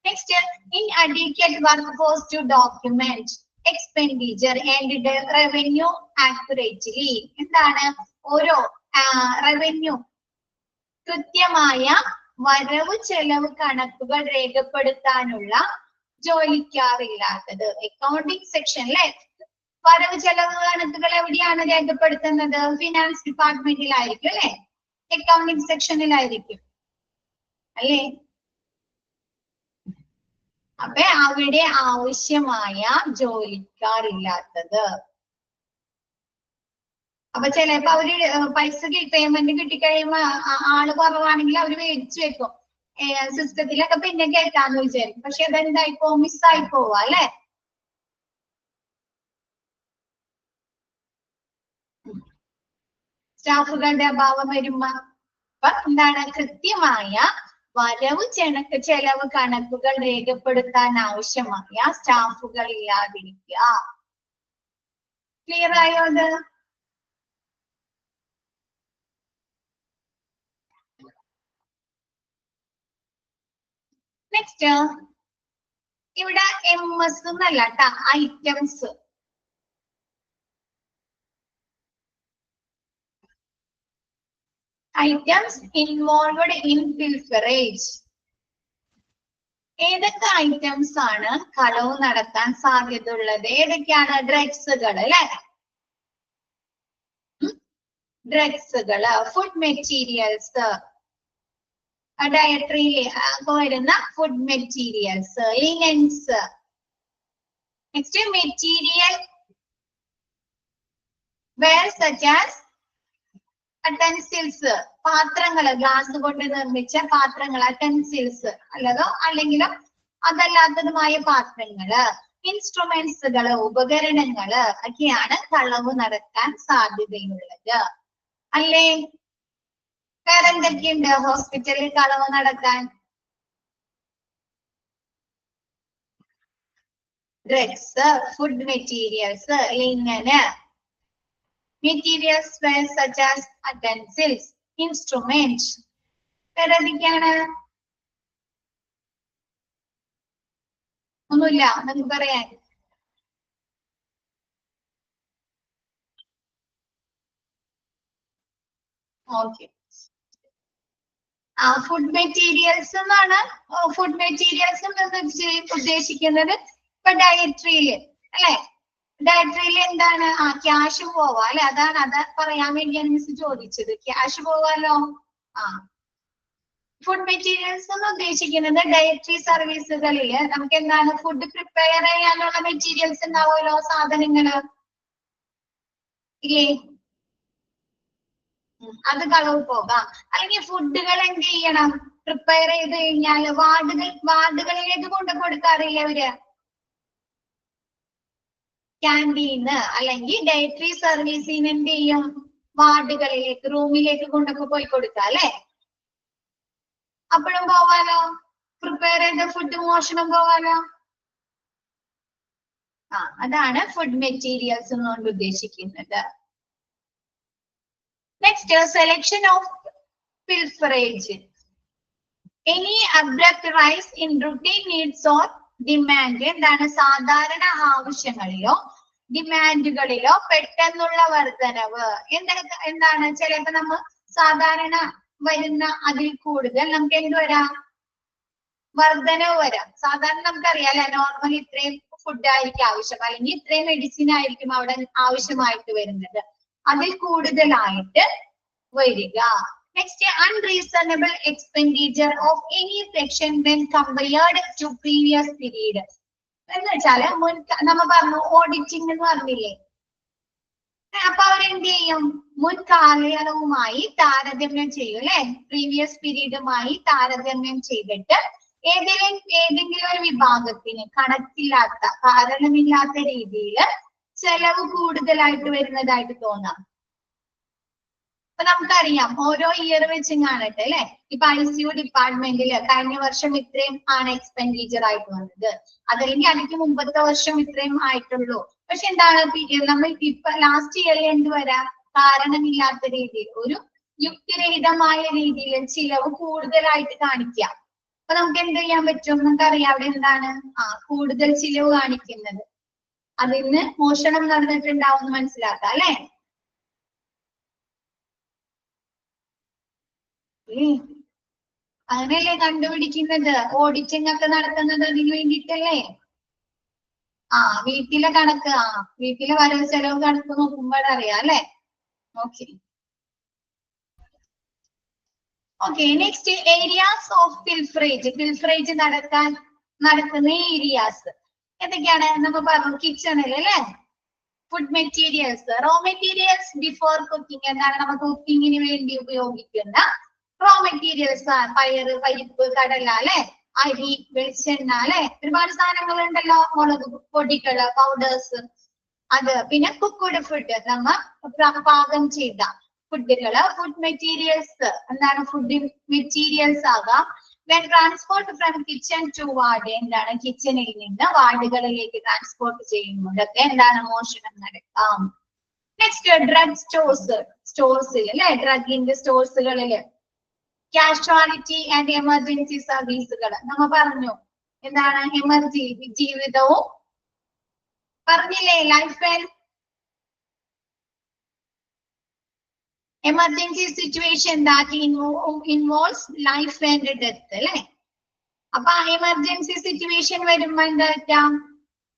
Next, inadequate workforce to document expenditure and revenue accurately. എന്താണ് ഓരോ റവന്യൂ കൃത്യമായ വരവ് ചെലവ് കണക്കുകൾ രേഖപ്പെടുത്താനുള്ള ജോലിക്കാറില്ലാത്തത്. അക്കൗണ്ടിംഗ് സെക്ഷൻ അല്ലെ? വരവ് ചെലവ് കണക്കുകൾ എവിടെയാണ് രേഖപ്പെടുത്തുന്നത്? ഫിനാൻസ് ഡിപ്പാർട്ട്മെന്റിലായിരിക്കും അല്ലെ? അക്കൗണ്ടിംഗ് സെക്ഷനിലായിരിക്കും അല്ലേ? അപ്പൊ അവിടെ ആവശ്യമായ ജോലിക്കാരില്ലാത്തത്. അപ്പൊ ചിലപ്പോ അവര് പൈസ പേയ്മെന്റ് കിട്ടിക്കഴിയുമ്പോ ആള് കുറവാണെങ്കിൽ അവര് മേടിച്ചു വെക്കും, സിസ്റ്റത്തിലൊക്കെ പിന്നെ കേട്ടാന്ന് വിചാരിക്കും. പക്ഷെ അതെന്തായി പോവും? മിസ്സായി പോവാ അല്ലെ? സ്റ്റാഫുകളുടെ അഭാവം വരുമ്പോ അപ്പൊ എന്താണ് കൃത്യമായ വരവ് ചെലവ് കണക്കുകൾ രേഖപ്പെടുത്താൻ ആവശ്യമായ സ്റ്റാഫുകൾ ഇല്ലാതിരിക്കുക. ക്ലിയർ ആയോ അത്? നെക്സ്റ്റ്, ഇവിടെ MS എന്നല്ല ട്ടാ, items. Items involved in pilferage. ഏതൊക്കെ ഐറ്റംസ് ആണ് കളവ് നടത്താൻ സാധ്യതയുള്ളത്? ഏതൊക്കെയാണ്? ഡ്രഗ്സുകൾ അല്ലെ? ഡ്രഗ്സുകള്, ഫുഡ് മെറ്റീരിയൽസ്, ഡയറ്ററി വരുന്ന food materials, linens. Next, material ware such as utensils, പാത്രങ്ങള്, ഗ്ലാസ് കൊണ്ട് നിർമ്മിച്ച പാത്രങ്ങൾ, അറ്റൻസിൽസ് അല്ലെങ്കിലും അതല്ലാത്തതുമായ പാത്രങ്ങള്, ഇൻസ്ട്രുമെന്റ്സുകള്, ഉപകരണങ്ങള് ഒക്കെയാണ് കളവ് നടത്താൻ സാധ്യതയുള്ളത് അല്ലേ? വേറെ എന്തൊക്കെയുണ്ട് ഹോസ്പിറ്റലിൽ കളവ് നടത്താൻ? Drugs, food materials, linen, materials such as utensils, instruments. വേറെ എന്തൊക്കെയാണ്? ഒന്നുമില്ല നമുക്ക് പറയാൻ. ഓക്കെ, ഫുഡ് മെറ്റീരിയൽസ് എന്നാണ്. ഫുഡ് മെറ്റീരിയൽസ് ഉദ്ദേശിക്കുന്നത് ഇപ്പൊ ഡയറ്ററിയില് അല്ലെ? ഡയറ്ററിയിൽ എന്താണ്? ക്യാഷ് പോവാ അല്ലെ? അതാണ് അത് പറയാൻ വേണ്ടിയാണ് മിസ് ചോദിച്ചത്. ക്യാഷ് പോവാലോ. ഫുഡ് മെറ്റീരിയൽസ് എന്ന് ഉദ്ദേശിക്കുന്നത് ഡയറ്ററി സർവീസുകളില് നമുക്ക് എന്താണ് ഫുഡ് പ്രിപ്പയർ ചെയ്യാനുള്ള മെറ്റീരിയൽസ് ഉണ്ടാവുമല്ലോ, സാധനങ്ങള് ഇല്ലേ? അത് കളവ് പോകാം. അല്ലെങ്കിൽ ഫുഡുകൾ എന്ത് ചെയ്യണം? പ്രിപ്പയർ ചെയ്ത് കഴിഞ്ഞാൽ വാർഡുകളിലേക്ക് കൊണ്ട് കൊടുക്കാറില്ലേ അവര്? ക്യാൻറ്റീന്ന് അല്ലെങ്കിൽ ഡയറ്ററി സർവീസിന് എന്ത് ചെയ്യും? വാർഡുകളിലേക്ക്, റൂമിലേക്ക് കൊണ്ടൊക്കെ പോയി കൊടുക്കാം അല്ലെ? അപ്പോഴും പോവാലോ. പ്രിപ്പയർ ചെയ്ത ഫുഡ് മോഷണം പോവാലോ. അതാണ് ഫുഡ് മെറ്റീരിയൽസ് എന്നുകൊണ്ട് ഉദ്ദേശിക്കുന്നത്. Next, selection of പിൽഫറേജ്. Any abrupt rice in routine needs or demand. എന്താണ്? സാധാരണ ആവശ്യങ്ങളിലോ ഡിമാൻഡുകളിലോ പെട്ടെന്നുള്ള വർധനവ്. എന്താണ്? ചിലപ്പോ നമ്മൾ സാധാരണ വരുന്ന അതിൽ കൂടുതൽ നമുക്ക് എന്ത് വരാം? വർധനവ് വരാം. സാധാരണ നമുക്കറിയാം അല്ലെ, നോർമൽ ഇത്രയും ഫുഡ് ആയിരിക്കും ആവശ്യം, അല്ലെങ്കിൽ ഇത്രയും മെഡിസിൻ ആയിരിക്കും അവിടെ ആവശ്യമായിട്ട് വരുന്നത്. അതിൽ കൂടുതലായിട്ട് വരിക. Next, unreasonable expenditure of any section when compared to previous period. എന്ന് വെച്ചാല് നമ്മ പറഞ്ഞു ഓഡിറ്റിംഗ് എന്ന് പറഞ്ഞില്ലേ, അപ്പൊ അവരെന്ത് ചെയ്യും? മുൻ കാലയളവുമായി താരതമ്യം ചെയ്യും അല്ലെ, പ്രീവിയസ് പീരീഡുമായി താരതമ്യം ചെയ്തിട്ട് ഏതെങ്കിലും ഒരു വിഭാഗത്തിന് കണക്കില്ലാത്ത, കാരണമില്ലാത്ത രീതിയിൽ ചെലവ് കൂടുതലായിട്ട് വരുന്നതായിട്ട് തോന്നാം. അപ്പൊ നമുക്കറിയാം ഓരോ ഇയർ വെച്ചും കാണട്ടെ അല്ലെ. ഇപ്പൊ ICU ഡിപ്പാർട്ട്മെന്റില് കഴിഞ്ഞ വർഷം ഇത്രയും ആണ് എക്സ്പെൻഡിച്ചർ ആയിട്ട് വന്നത്, അതല്ലെങ്കിൽ അതിന് മുമ്പത്തെ വർഷം ഇത്രയും ആയിട്ടുള്ളൂ. പക്ഷെ എന്താണ് നമ്മൾ ഇപ്പൊ ലാസ്റ്റ് ഇയറിൽ എന്ത് വരാം? കാരണമില്ലാത്ത രീതിയിൽ, ഒരു യുക്തിരഹിതമായ രീതിയിൽ ചിലവ് കൂടുതലായിട്ട് കാണിക്കാം. അപ്പൊ നമുക്ക് എന്ത് ചെയ്യാൻ പറ്റും? നമുക്കറിയാം അവിടെ എന്താണ് കൂടുതൽ ചിലവ് കാണിക്കുന്നത്. അതിന് മോഷണം നടന്നിട്ടുണ്ടാവും എന്ന് മനസ്സിലാക്കാം അല്ലെ. അങ്ങനെയല്ലേ കണ്ടുപിടിക്കുന്നത്? ഓഡിറ്റിംഗ് ഒക്കെ നടത്തുന്നത് അതിന് വേണ്ടിയിട്ടല്ലേ. വീട്ടിലെ കണക്ക്, വീട്ടിലെ വരവ് ചെലവ് കണക്ക് നോക്കുമ്പോഴറിയാം അല്ലെ. Okay. Next, areas of pilferage. Pilferage നടക്കുന്ന ഏരിയാസ് എന്തൊക്കെയാണ്? നമ്മൾ പറഞ്ഞു കിച്ചണിൽ അല്ലെ. Food materials, raw materials before cooking. എന്താണ്? നമ്മൾ കുക്കിങ്ങിന് വേണ്ടി ഉപയോഗിക്കുന്ന റോ മെറ്റീരിയൽസ്. പയറ്, പരിപ്പ്, കടല അല്ലെ, അരി, വെളിച്ചെണ്ണ അല്ലെ, ഒരുപാട് സാധനങ്ങൾ ഉണ്ടല്ലോ. മുളക് പൊടികള്, പൗഡേഴ്സ്, അത്. പിന്നെ കുക്ക്ഡ് ഫുഡ്, നമ്മ പാകം ചെയ്ത ഫുഡുകള്. ഫുഡ് മെറ്റീരിയൽസ് എന്താണ്? ഫുഡ് മെറ്റീരിയൽസ് ആകാം. When transport from kitchen to ward. എന്താണ്? കിച്ചണിൽ നിന്ന് വാർഡുകളിലേക്ക് ട്രാൻസ്പോർട്ട് ചെയ്യുന്നതൊക്കെ എന്താണ്? മോഷണം നടക്കാം. നെക്സ്റ്റ്, ഡ്രഗ് സ്റ്റോഴ്സിൽ അല്ലെ, ഡ്രഗിന്റെ സ്റ്റോഴ്സുകളില്. കാഷ്വാലിറ്റി ആൻഡ് എമർജൻസി സർവീസുകൾ നമ്മ പറഞ്ഞു. എന്താണ്? എമർജൻസി ജീവിതവും പറഞ്ഞില്ലേ, life and emergency situation that involves life and death അല്ലെ. അപ്പൊ എമർജൻസി സിറ്റുവേഷൻ വരുമ്പോ എന്താ?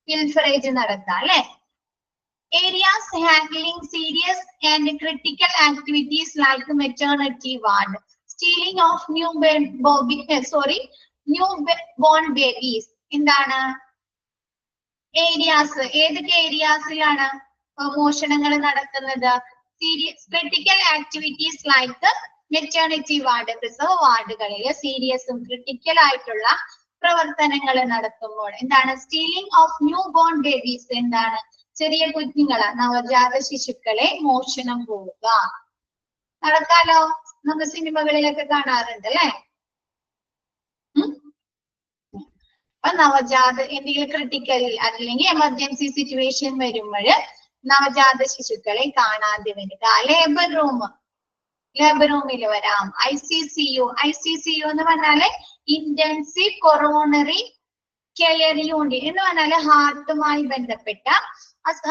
പിൽഫറേജ് നടത്താം അല്ലെ. Areas handling serious and critical activities like maternity ward. Stealing of new born babies. എന്താണ്? ഏരിയാസ്, ഏതൊക്കെ ഏരിയാസിലാണ് മോഷണങ്ങൾ നടക്കുന്നത്? Critical activities like maternity ward, പ്രസവ വാർഡുകളിൽ സീരിയസും ക്രിട്ടിക്കൽ ആയിട്ടുള്ള പ്രവർത്തനങ്ങൾ നടത്തുമ്പോൾ എന്താണ്? Stealing of new born babies. എന്താണ്? ചെറിയ കുഞ്ഞുങ്ങളെ, നവജാത ശിശുക്കളെ മോഷണം പോവുക. നടക്കാലോ, നമ്മൾ സിനിമകളിലൊക്കെ കാണാറുണ്ട് അല്ലെ. അപ്പൊ നവജാത എന്തെങ്കിലും ക്രിട്ടിക്കൽ അല്ലെങ്കിൽ എമർജൻസി സിറ്റുവേഷൻ വരുമ്പോൾ നവജാത ശിശുക്കളെ കാണാതെ വരിക. ലേബർ റൂമിൽ വരാം. ICCU എന്ന് പറഞ്ഞാല് ഇന്റൻസീവ് കൊറോണറി കെയർ യൂണിറ്റ് എന്ന് പറഞ്ഞാല് ഹാർട്ടുമായി ബന്ധപ്പെട്ട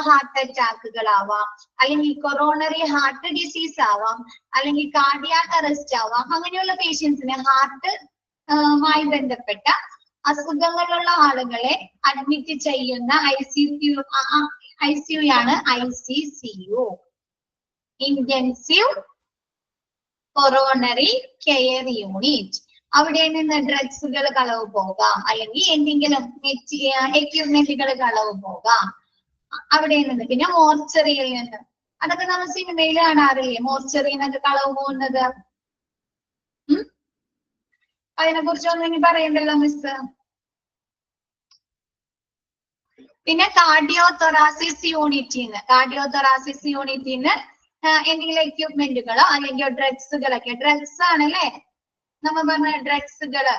ഹാർട്ട് അറ്റാക്കുകളാവാം, അല്ലെങ്കിൽ കൊറോണറി ഹാർട്ട് ഡിസീസ് ആവാം, അല്ലെങ്കിൽ കാർഡിയാക് അറസ്റ്റ് ആവാം. അങ്ങനെയുള്ള പേഷ്യൻസിന് ഹാർട്ടുമായി ബന്ധപ്പെട്ട അസുഖങ്ങളുള്ള ആളുകളെ അഡ്മിറ്റ് ചെയ്യുന്ന ICU ആണ് ICCU, intensive coronary care unit. അവിടെ നിന്ന് ഡ്രഗ്സുകൾ കളവ് പോകാം, അല്ലെങ്കിൽ എന്തെങ്കിലും എക്യുപ്മെന്റുകൾ കളവ് പോകാം അവിടെ നിന്ന്. പിന്നെ മോർച്ചറിയിൽ നിന്ന്, അതൊക്കെ നമ്മൾ സിനിമയിൽ കാണാറില്ലേ, മോർച്ചറിയിൽ നിന്നൊക്കെ കളവ് പോകുന്നത്. അതിനെ കുറിച്ചൊന്നും ഇനി പറയണ്ടല്ലോ മിസ്. പിന്നെ കാർഡിയോതൊറാസിസ് യൂണിറ്റിന്ന് എന്തെങ്കിലും എക്യുപ്മെന്റുകളോ അല്ലെങ്കിൽ ഡ്രഗ്സ് ആണല്ലേ നമ്മ പറഞ്ഞ ഡ്രഗ്സുകള്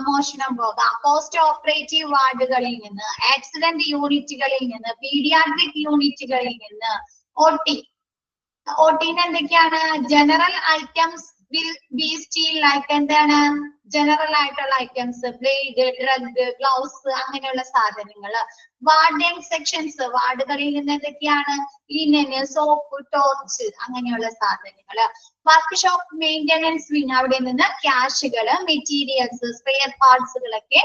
മോഷണം പോകാം. പോസ്റ്റ് ഓപ്പറേറ്റീവ് വാർഡുകളിൽ നിന്ന്, ആക്സിഡന്റ് യൂണിറ്റുകളിൽ നിന്ന്, പീഡിയാട്രിക് യൂണിറ്റുകളിൽ നിന്ന്, OT എന്തൊക്കെയാണ്? General items will be steel like എന്താണ്? ജനറൽ ആയിട്ടുള്ള ഐറ്റംസ്, ബ്ലേഡ്, ഡ്രഗ്, ഗ്ലൗസ് അങ്ങനെയുള്ള സാധനങ്ങള്. വാർഡ് സെക്ഷൻസ്, വാർഡുകളിൽ നിന്ന് എന്തൊക്കെയാണ്? ലിനന്, സോപ്പ്, ടോർച്ച് അങ്ങനെയുള്ള സാധനങ്ങള്. വർക്ക്ഷോപ്പ് മെയിന്റനൻസ് വിങ്, അവിടെ നിന്ന് ക്യാഷുകള്, മെറ്റീരിയൽസ്, സ്പെയർ പാർട്സുകളൊക്കെ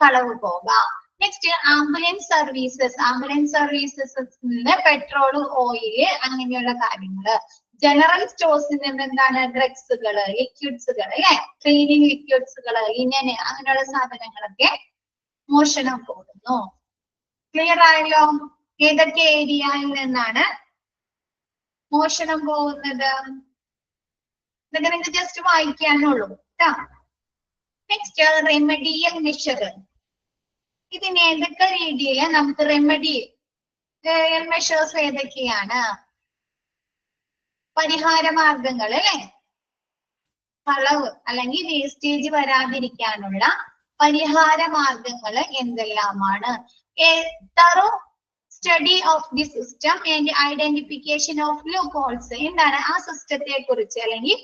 കളവ് പോകാം. നെക്സ്റ്റ് ആംബുലൻസ് സർവീസസ് നിന്ന് പെട്രോൾ, ഓയില് അങ്ങനെയുള്ള കാര്യങ്ങള്. ജനറൽ സ്റ്റോഴ്സിൽ നിന്ന് എന്താണ്? ഡ്രഗ്സുകള്, ലിക്വിഡ്സുകള് അല്ലെ, ക്ലീനിങ് ലിക്വിഡ്സുകള്, ലിനന് അങ്ങനെയുള്ള സാധനങ്ങളൊക്കെ മോഷണം പോകുന്നു. ക്ലിയർ ആയല്ലോ? ഏതൊക്കെ ഏരിയയിൽ നിന്നാണ് മോഷണം പോകുന്നത്? ഇതൊക്കെ നിങ്ങൾക്ക് ജസ്റ്റ് വായിക്കാനുള്ളൂ കേട്ടോ. Next remedial measure. ഇതിന് ഏതൊക്കെ രീതിയിൽ നമുക്ക് റെമഡിയൽ മെഷേഴ്സ് ഏതൊക്കെയാണ്? പരിഹാര മാർഗങ്ങൾ അല്ലെ, കളവ് അല്ലെങ്കിൽ വേസ്റ്റേജ് വരാതിരിക്കാനുള്ള പരിഹാര മാർഗങ്ങൾ എന്തെല്ലാമാണ്? thorough study of the system and identification of loopholes. എന്താണ് ആ സിസ്റ്റത്തെ കുറിച്ച് അല്ലെങ്കിൽ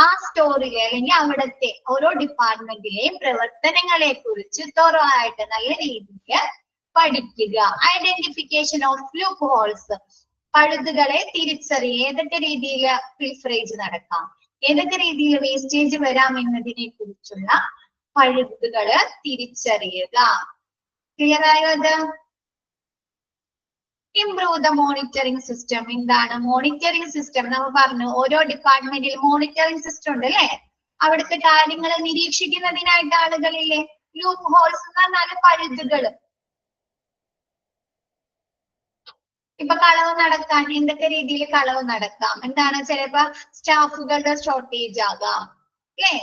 ആ സ്റ്റോറിലെ അല്ലെങ്കിൽ അവിടുത്തെ ഓരോ ഡിപ്പാർട്ട്മെന്റിലെയും പ്രവർത്തനങ്ങളെ കുറിച്ച് thorough ആയിട്ട് നല്ല രീതിയിൽ പഠിക്കുക. ഐഡന്റിഫിക്കേഷൻ ഓഫ് loopholes, പഴുതുകളെ തിരിച്ചറിയുക. ഏതൊക്കെ രീതിയിൽ ഫിൽഫറേജ് നടക്കാം, ഏതൊക്കെ രീതിയിൽ വേസ്റ്റേജ് വരാം എന്നതിനെ കുറിച്ചുള്ള പഴുതുകള് തിരിച്ചറിയുക. ക്ലിയർ ആയോ? അത് ഇംപ്രൂവ് ദ മോണിറ്ററിംഗ് സിസ്റ്റം. എന്താണ് മോണിറ്ററിംഗ് സിസ്റ്റം? നമ്മൾ പറഞ്ഞു ഓരോ ഡിപ്പാർട്ട്മെന്റിൽ മോണിറ്ററിംഗ് സിസ്റ്റം ഉണ്ട് അല്ലെ. അവിടുത്തെ കാര്യങ്ങൾ നിരീക്ഷിക്കുന്നതിനായിട്ട് ആളുകളിലെ ലൂപ്പ് ഹോൾസ് എന്ന് പറഞ്ഞാൽ പഴുതുകള്. ഇപ്പൊ കളവ് നടക്കാൻ എന്തൊക്കെ രീതിയിൽ കളവ് നടക്കാം? എന്താണ്? ചിലപ്പോ സ്റ്റാഫുകളുടെ ഷോർട്ടേജ് ആകാം അല്ലേ,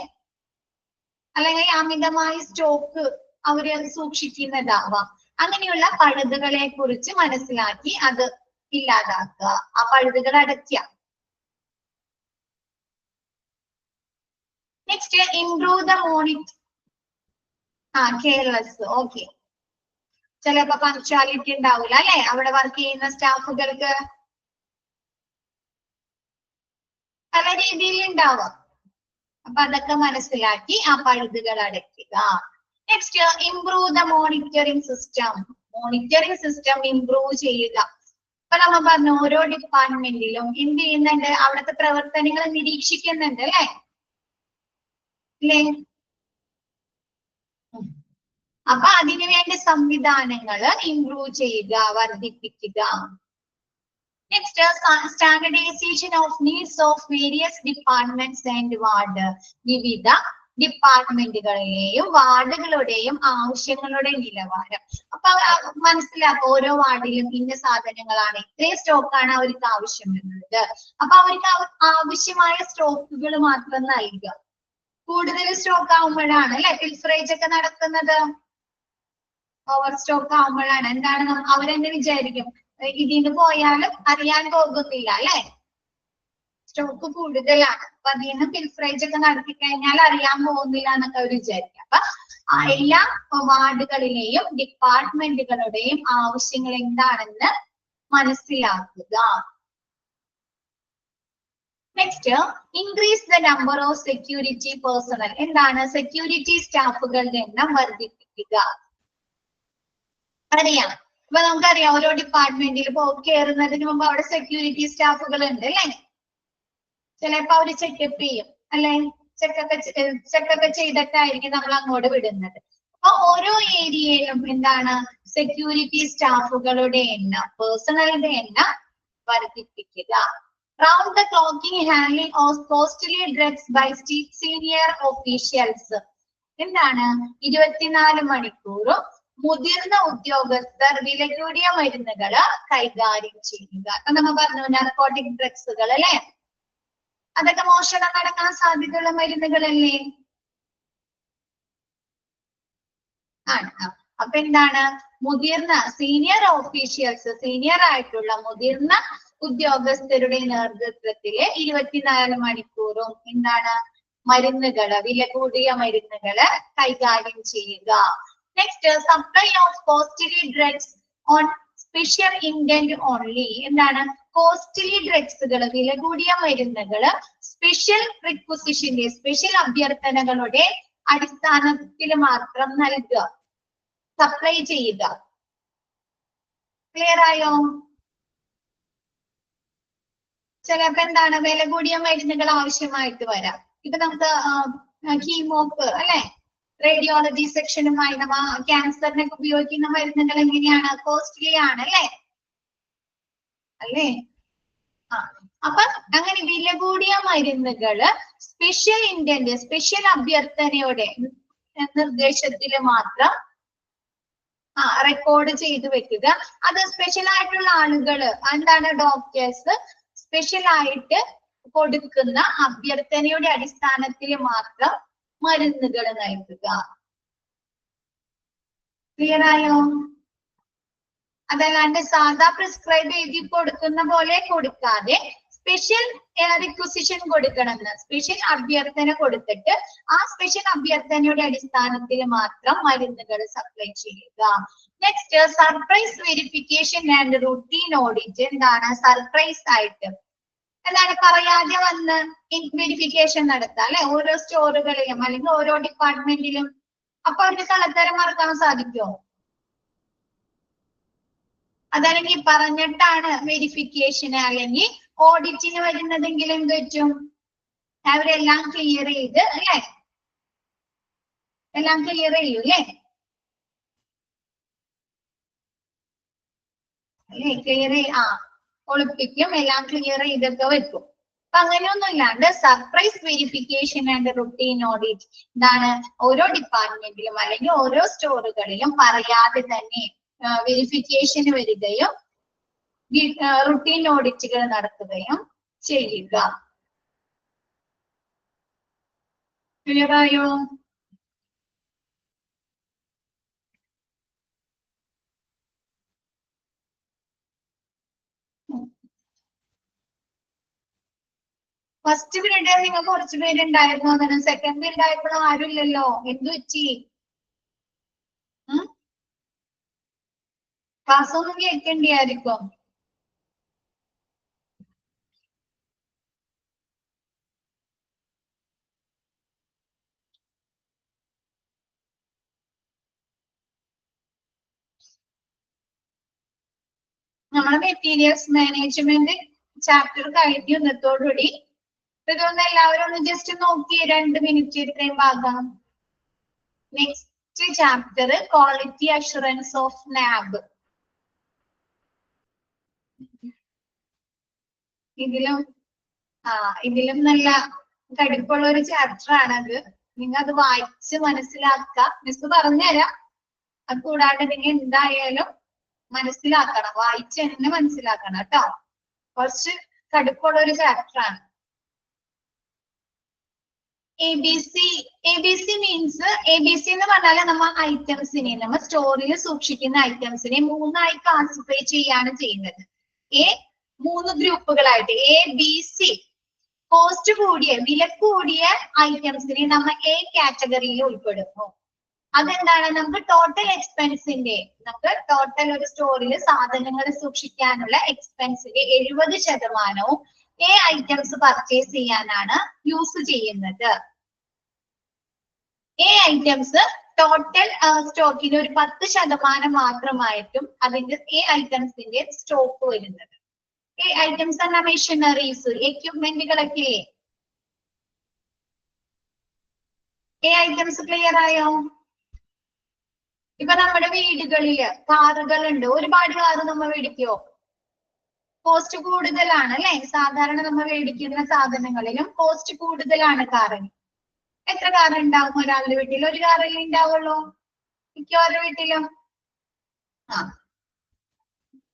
അല്ലെങ്കിൽ അമിതമായി സ്റ്റോക്ക് അവര് സൂക്ഷിക്കുന്നതാവാം. അങ്ങനെയുള്ള പഴുതുകളെ കുറിച്ച് മനസ്സിലാക്കി അത് ഇല്ലാതാക്കുക, ആ പഴുതുകൾ അടയ്ക്കുക. Next improve the careless. Okay, ചിലപ്പോ പങ്ക്ച്വാലിറ്റി ഉണ്ടാവില്ല അല്ലെ അവിടെ വർക്ക് ചെയ്യുന്ന സ്റ്റാഫുകൾക്ക്, പല രീതിയിൽ ഉണ്ടാവാം. അപ്പൊ അതൊക്കെ മനസ്സിലാക്കി ആ പഴുതുകൾ അടയ്ക്കുക. Next improve the monitoring system. Monitoring system improve ചെയ്യുക. ഇപ്പൊ നമ്മൾ പറഞ്ഞു ഓരോ ഡിപ്പാർട്ട്മെന്റിലും എന്ത് ചെയ്യുന്നുണ്ട്? അവിടുത്തെ പ്രവർത്തനങ്ങൾ നിരീക്ഷിക്കുന്നുണ്ട് അല്ലെ. അപ്പൊ അതിനുവേണ്ടി സംവിധാനങ്ങൾ ഇംപ്രൂവ് ചെയ്യുക, വർദ്ധിപ്പിക്കുക. Next standardisation of needs of various departments and ward. വിവിധ ഡിപ്പാർട്ട്മെന്റുകളിലെയും വാർഡുകളുടെയും ആവശ്യങ്ങളുടെ നിലവാരം. അപ്പൊ മനസ്സിലാക്കുക ഓരോ വാർഡിലും ഇന്ന സാധനങ്ങളാണ്, ഇത്രയും സ്റ്റോക്കാണ് അവർക്ക് ആവശ്യം വരുന്നത്. അപ്പൊ അവർക്ക് ആവശ്യമായ സ്റ്റോക്കുകൾ മാത്രം നൽകുക. കൂടുതൽ സ്റ്റോക്ക് ആവുമ്പോഴാണ് അല്ലെ ഫിൽഫറേജ് ഒക്കെ നടക്കുന്നത്. ഓവർ സ്റ്റോക്ക് ആവുമ്പോഴാണ് എന്താണ് അവരെന്നെ വിചാരിക്കും ഇതിന് പോയാലും അറിയാൻ പോകുന്നില്ല അല്ലെ, സ്റ്റോക്ക് കൂടുതലാണ്, അപ്പൊ അതിൽ നിന്ന് ഫിൽഫറേജ് ഒക്കെ നടത്തി കഴിഞ്ഞാൽ അറിയാൻ പോകുന്നില്ല എന്നൊക്കെ അവർ വിചാരിക്കും. അപ്പൊ എല്ലാ വാർഡുകളിലെയും ഡിപ്പാർട്ട്മെന്റുകളുടെയും ആവശ്യങ്ങൾ എന്താണെന്ന് മനസ്സിലാക്കുക. Next increase the number of security personal. എന്താണ്? സെക്യൂരിറ്റി സ്റ്റാഫുകളുടെ എണ്ണം വർദ്ധിപ്പിക്കുക. അറിയാം, ഇപ്പൊ നമുക്കറിയാം ഓരോ ഡിപ്പാർട്ട്മെന്റിൽ കയറുന്നതിന് മുമ്പ് അവിടെ സെക്യൂരിറ്റി സ്റ്റാഫുകൾ ഉണ്ട് അല്ലെ. ചിലപ്പോ അവര് ചെക്കപ്പ് ചെയ്യും അല്ലെ, ചെക്കൊക്കെ ചെയ്തിട്ടായിരിക്കും നമ്മൾ അങ്ങോട്ട് വിടുന്നത്. അപ്പൊ ഓരോ ഏരിയയിലും എന്താണ് സെക്യൂരിറ്റി സ്റ്റാഫുകളുടെ എണ്ണം, പേഴ്സണലിന്റെ എണ്ണം വർദ്ധിപ്പിക്കുക. Round the clocking handling of costly drugs by senior officials. എന്താണ്? 24 മണിക്കൂറും മുതിർന്ന ഉദ്യോഗസ്ഥർ വില കൂടിയ മരുന്നുകള് കൈകാര്യം ചെയ്യുക. അപ്പൊ നമ്മൾ പറഞ്ഞു നാർക്കോട്ടിക് ഡ്രഗ്സുകൾ അല്ലെ, അതൊക്കെ മോഷണം നടക്കാൻ സാധ്യതയുള്ള മരുന്നുകളല്ലേ ആണ്. അപ്പൊ എന്താണ്? മുതിർന്ന സീനിയർ ഓഫീഷ്യൽസ്, സീനിയർ ആയിട്ടുള്ള മുതിർന്ന ഉദ്യോഗസ്ഥരുടെ നേതൃത്വത്തില് 24 മണിക്കൂറും എന്താണ് മരുന്നുകള്, വില കൂടിയ മരുന്നുകള് കൈകാര്യം ചെയ്യുക. Next, supply of costly drugs on special intent only. എന്താണ് കോസ്റ്റ്ലി ഡ്രഗ്സുകള്, വില കൂടിയ മരുന്നുകള് സ്പെഷ്യൽ റിക്വസിഷന്റെ, സ്പെഷ്യൽ അഭ്യർത്ഥനകളുടെ അടിസ്ഥാനത്തിൽ മാത്രം നൽകുക, സപ്ലൈ ചെയ്യുക. ക്ലിയർ ആയോ? ചിലപ്പോ എന്താണ് വില കൂടിയ മരുന്നുകൾ ആവശ്യമായിട്ട് വരാം. ഇപ്പൊ നമുക്ക് കീമോക്ക് അല്ലെ, റേഡിയോളജി സെക്ഷനുമായി നമ്മ ക്യാൻസറിനൊക്കെ ഉപയോഗിക്കുന്ന മരുന്നുകൾ എങ്ങനെയാണ്? കോസ്റ്റ്ലി ആണ് അല്ലേ? അപ്പൊ അങ്ങനെ വില കൂടിയ മരുന്നുകള് സ്പെഷ്യൽ ഇന്റന്റ്, സ്പെഷ്യൽ അഭ്യർത്ഥനയുടെ നിർദ്ദേശത്തില് മാത്രം റെക്കോർഡ് ചെയ്ത് വെക്കുക. അത് സ്പെഷ്യൽ ആയിട്ടുള്ള ആളുകള്, എന്താണ് ഡോക്ടേഴ്സ് സ്പെഷ്യൽ ആയിട്ട് കൊടുക്കുന്ന അഭ്യർത്ഥനയുടെ അടിസ്ഥാനത്തിൽ മാത്രം മരുന്നുകൾ നൽകുക. ക്ലിയർ ആയോ? അതല്ലാണ്ട് സാധാ പ്രിസ്ക്രൈബ് എഴുതി കൊടുക്കുന്ന പോലെ കൊടുക്കാതെ സ്പെഷ്യൽ റിക്വസിഷൻ കൊടുക്കണമെന്ന്, സ്പെഷ്യൽ അഭ്യർത്ഥന കൊടുത്തിട്ട് ആ സ്പെഷ്യൽ അഭ്യർത്ഥനയുടെ അടിസ്ഥാനത്തിൽ മാത്രം മരുന്നുകൾ സപ്ലൈ ചെയ്യുക. Next, surprise verification and routine audit. എന്താണ് സർപ്രൈസ് ആയിട്ട്, എന്താണ് പറയാതെ വന്ന് വെരിഫിക്കേഷൻ നടത്താം അല്ലെ, ഓരോ സ്റ്റോറുകളിലും അല്ലെങ്കിൽ ഓരോ ഡിപ്പാർട്ട്മെന്റിലും. അപ്പൊ അവർക്ക് കള്ളത്തരം മറക്കാൻ സാധിക്കുമോ? അതല്ലെങ്കിൽ പറഞ്ഞിട്ടാണ് വെരിഫിക്കേഷന് അല്ലെങ്കിൽ ഓഡിറ്റിന് വരുന്നതെങ്കിലും എന്ത് പറ്റും? അവരെല്ലാം ക്ലിയർ ചെയ്ത് അല്ലെ, എല്ലാം ക്ലിയർ ചെയ്യൂ അല്ലേ? ക്ലിയർ ഒളിപ്പിക്കും, എല്ലാം ക്ലിയർ ചെയ്തൊക്കെ വെക്കും. അപ്പൊ അങ്ങനെയൊന്നും ഇല്ലാണ്ട് surprise verification and routine audit, എന്താണ് ഓരോ ഡിപ്പാർട്ട്മെന്റിലും അല്ലെങ്കിൽ ഓരോ സ്റ്റോറുകളിലും പറയാതെ തന്നെ വെരിഫിക്കേഷന് വരികയും റുട്ടീൻ ഓഡിറ്റുകൾ നടത്തുകയും ചെയ്യുക. ക്ലിയർ ആയോ? ഫസ്റ്റ് പീരീഡ് നിങ്ങൾ കുറച്ച് പേരുണ്ടായിരുന്നു, അങ്ങനെ സെക്കൻഡ് പീരീഡ് ആയപ്പോഴും ആരും ഇല്ലല്ലോ, എന്തു പറ്റി? ക്ലാസ് ഒന്നും കേൾക്കേണ്ടിയായിരിക്കും. നമ്മളെ മെറ്റീരിയൽസ് മാനേജ്മെന്റ് ചാപ്റ്റർ കഴിഞ്ഞു ഇന്നത്തോടുകൂടി. ഇതൊന്ന് എല്ലാവരും ഒന്ന് ജസ്റ്റ് നോക്കി 2 മിനിറ്റ് ഇത്രയും ഭാഗം. Next chapter quality assurance of NABH. ഇതിലും നല്ല കടുപ്പുള്ള ഒരു ചാപ്റ്റർ ആണത്. നിങ്ങൾ അത് വായിച്ച് മനസ്സിലാക്കുക. മിസ് പറഞ്ഞുതരാം. അത് കൂടാതെ നിങ്ങൾ എന്തായാലും മനസ്സിലാക്കണം, വായിച്ച് തന്നെ മനസ്സിലാക്കണം കേട്ടോ. കുറച്ച് കടുപ്പുള്ള ഒരു ചാപ്റ്റർ ആണ്. ABC മീൻസ്, ABC എന്ന് പറഞ്ഞാൽ നമ്മ ഐറ്റംസിനെ, നമ്മ സ്റ്റോറിൽ സൂക്ഷിക്കുന്ന ഐറ്റംസിനെ 3ആയി ക്ലാസിഫൈ ചെയ്യാണ് ചെയ്യുന്നത്. 3 ഗ്രൂപ്പുകളായിട്ട് ABC. കോസ്റ്റ് കൂടിയ, വില കൂടിയ ഐറ്റംസിനെ നമ്മ A കാറ്റഗറിയിൽ ഉൾപ്പെടുന്നു. അതെന്താണ്? നമുക്ക് ടോട്ടൽ എക്സ്പെൻസിന്റെ, നമുക്ക് ടോട്ടൽ ഒരു സ്റ്റോറിൽ സാധനങ്ങൾ സൂക്ഷിക്കാനുള്ള എക്സ്പെൻസിന്റെ 70% A ഐറ്റംസ് പർച്ചേസ് ചെയ്യാനാണ് യൂസ് ചെയ്യുന്നത്. A ഐറ്റംസ് ടോട്ടൽ സ്റ്റോക്കിന് ഒരു 10% മാത്രമായിട്ടും അതിന്റെ A ഐറ്റംസിന്റെ സ്റ്റോക്ക് വരുന്നത്. A ഐറ്റംസ് എന്ന മെഷീനറീസ്, എക്യുപ്മെന്റുകളൊക്കെ. A ഐറ്റംസ് ക്ലിയർ ആയോ? ഇപ്പൊ നമ്മുടെ വീടുകളില് കാറുകളുണ്ട്, ഒരുപാട് കാറ് നമ്മൾ മേടിക്കുവോ? കോസ്റ്റ് കൂടുതലാണ് അല്ലെ? സാധാരണ നമ്മൾ മേടിക്കുന്ന സാധനങ്ങളിലും കോസ്റ്റ് കൂടുതലാണ് കാറിന്. എത്ര കാർ ഉണ്ടാവും ഒരാളുടെ വീട്ടിൽ? ഒരു കാറല്ലേ ഉണ്ടാവുള്ളൂ മിക്കവാറും വീട്ടിലും.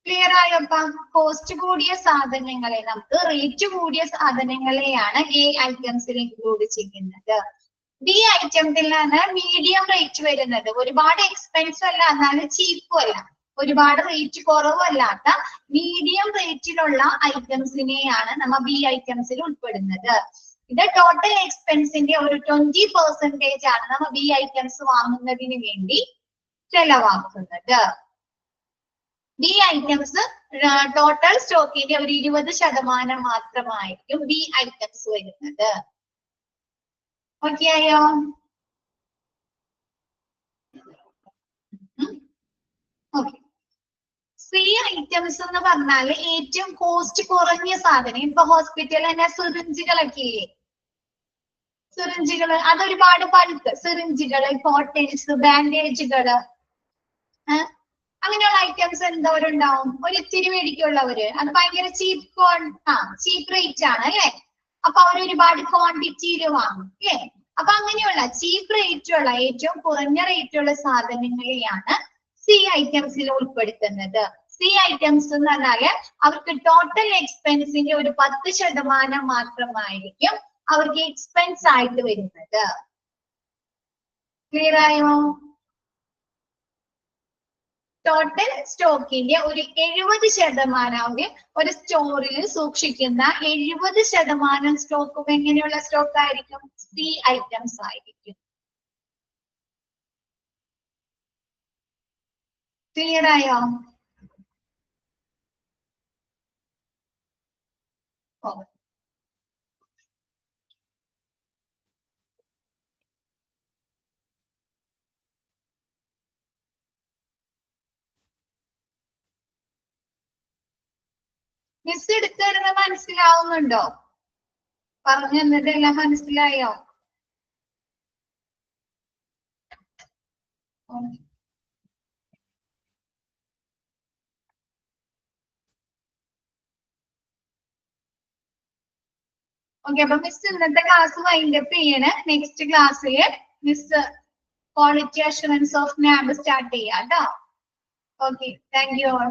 ക്ലിയർ ആയോപ്പ? കോസ്റ്റ് കൂടിയ സാധനങ്ങളെ, നമുക്ക് റേറ്റ് കൂടിയ സാധനങ്ങളെയാണ് A ഐറ്റംസിൽ ഇൻക്ലൂഡ് ചെയ്യുന്നത്. ബി ഐറ്റത്തിലാണ് മീഡിയം റേറ്റ് വരുന്നത്. ഒരുപാട് എക്സ്പെൻസീവ് അല്ല, എന്നാലും ചീപ്പും അല്ല, ഒരുപാട് റേറ്റ് കുറവല്ലാത്ത മീഡിയം റേറ്റിലുള്ള ഐറ്റംസിനെയാണ് നമ്മ ബി ഐറ്റംസിൽ ഉൾപ്പെടുന്നത്. ഇത് ടോട്ടൽ എക്സ്പെൻസിന്റെ ഒരു 20% ആണ് നമ്മ ബി ഐറ്റംസ് വാങ്ങുന്നതിന് വേണ്ടി ചെലവാക്കുന്നത്. ബി ഐറ്റംസ് ടോട്ടൽ സ്റ്റോക്കിന്റെ ഒരു 20% മാത്രമായിരിക്കും ബി ഐറ്റംസ് വരുന്നത്. ഓക്കെ ആയോ? ഓക്കെ. സി ഐറ്റംസ് എന്ന് പറഞ്ഞാല് ഏറ്റവും കോസ്റ്റ് കുറഞ്ഞ സാധനം. ഇപ്പൊ ഹോസ്പിറ്റലിൽ തന്നെ സിറിഞ്ചുകളൊക്കെ ഇല്ലേ, സിറിഞ്ചുകള് അതൊരുപാട് ബൾക്ക്, സിറിഞ്ചുകള്, കോട്ടൺസ്, ബാൻഡേജുകള്, അങ്ങനെയുള്ള ഐറ്റംസ് എന്തോരുണ്ടാവും, ഒരു ഇത്തിരി മേടിക്കുള്ളവര് അത് ഭയങ്കര ചീപ്പ് റേറ്റ് ആണ് അല്ലെ. അപ്പൊ അവർ ഒരുപാട് ക്വാണ്ടിറ്റിയിൽ വാങ്ങും അല്ലെ. അപ്പൊ അങ്ങനെയുള്ള ചീപ്പ് റേറ്റുള്ള ഏറ്റവും കുറഞ്ഞ റേറ്റുള്ള സാധനങ്ങളെയാണ് സി ഐറ്റംസിൽ ഉൾപ്പെടുത്തുന്നത്. സി ഐറ്റംസ് എന്ന് പറഞ്ഞാല് അവർക്ക് ടോട്ടൽ എക്സ്പെൻസിന്റെ ഒരു 10% മാത്രമായിരിക്കും അവർക്ക് എക്സ്പെൻസ് ആയിട്ട് വരുന്നത്. ക്ലിയർ ആയോ? ടോട്ടൽ സ്റ്റോക്കിന്റെ ഒരു 70% ഒരു സ്റ്റോറിൽ സൂക്ഷിക്കുന്ന 70% സ്റ്റോക്കും എങ്ങനെയുള്ള സ്റ്റോക്ക് ആയിരിക്കും? സി ഐറ്റംസ് ആയിരിക്കും. ക്ലിയർ ആയോ? മിസ് എടുത്തു തരുന്നത് മനസ്സിലാവുന്നുണ്ടോ? പറഞ്ഞു തന്നതെല്ലാം മനസ്സിലായോ? ഓക്കെ, അപ്പൊ മിസ് ഇന്നത്തെ ക്ലാസ് വൈൻഡ് അപ്പ് ചെയ്യണേ. നെക്സ്റ്റ് ക്ലാസ്സിൽ miss quality assurance of നാബ് start ചെയ്യാം കേട്ടോ. Okay, thank you all.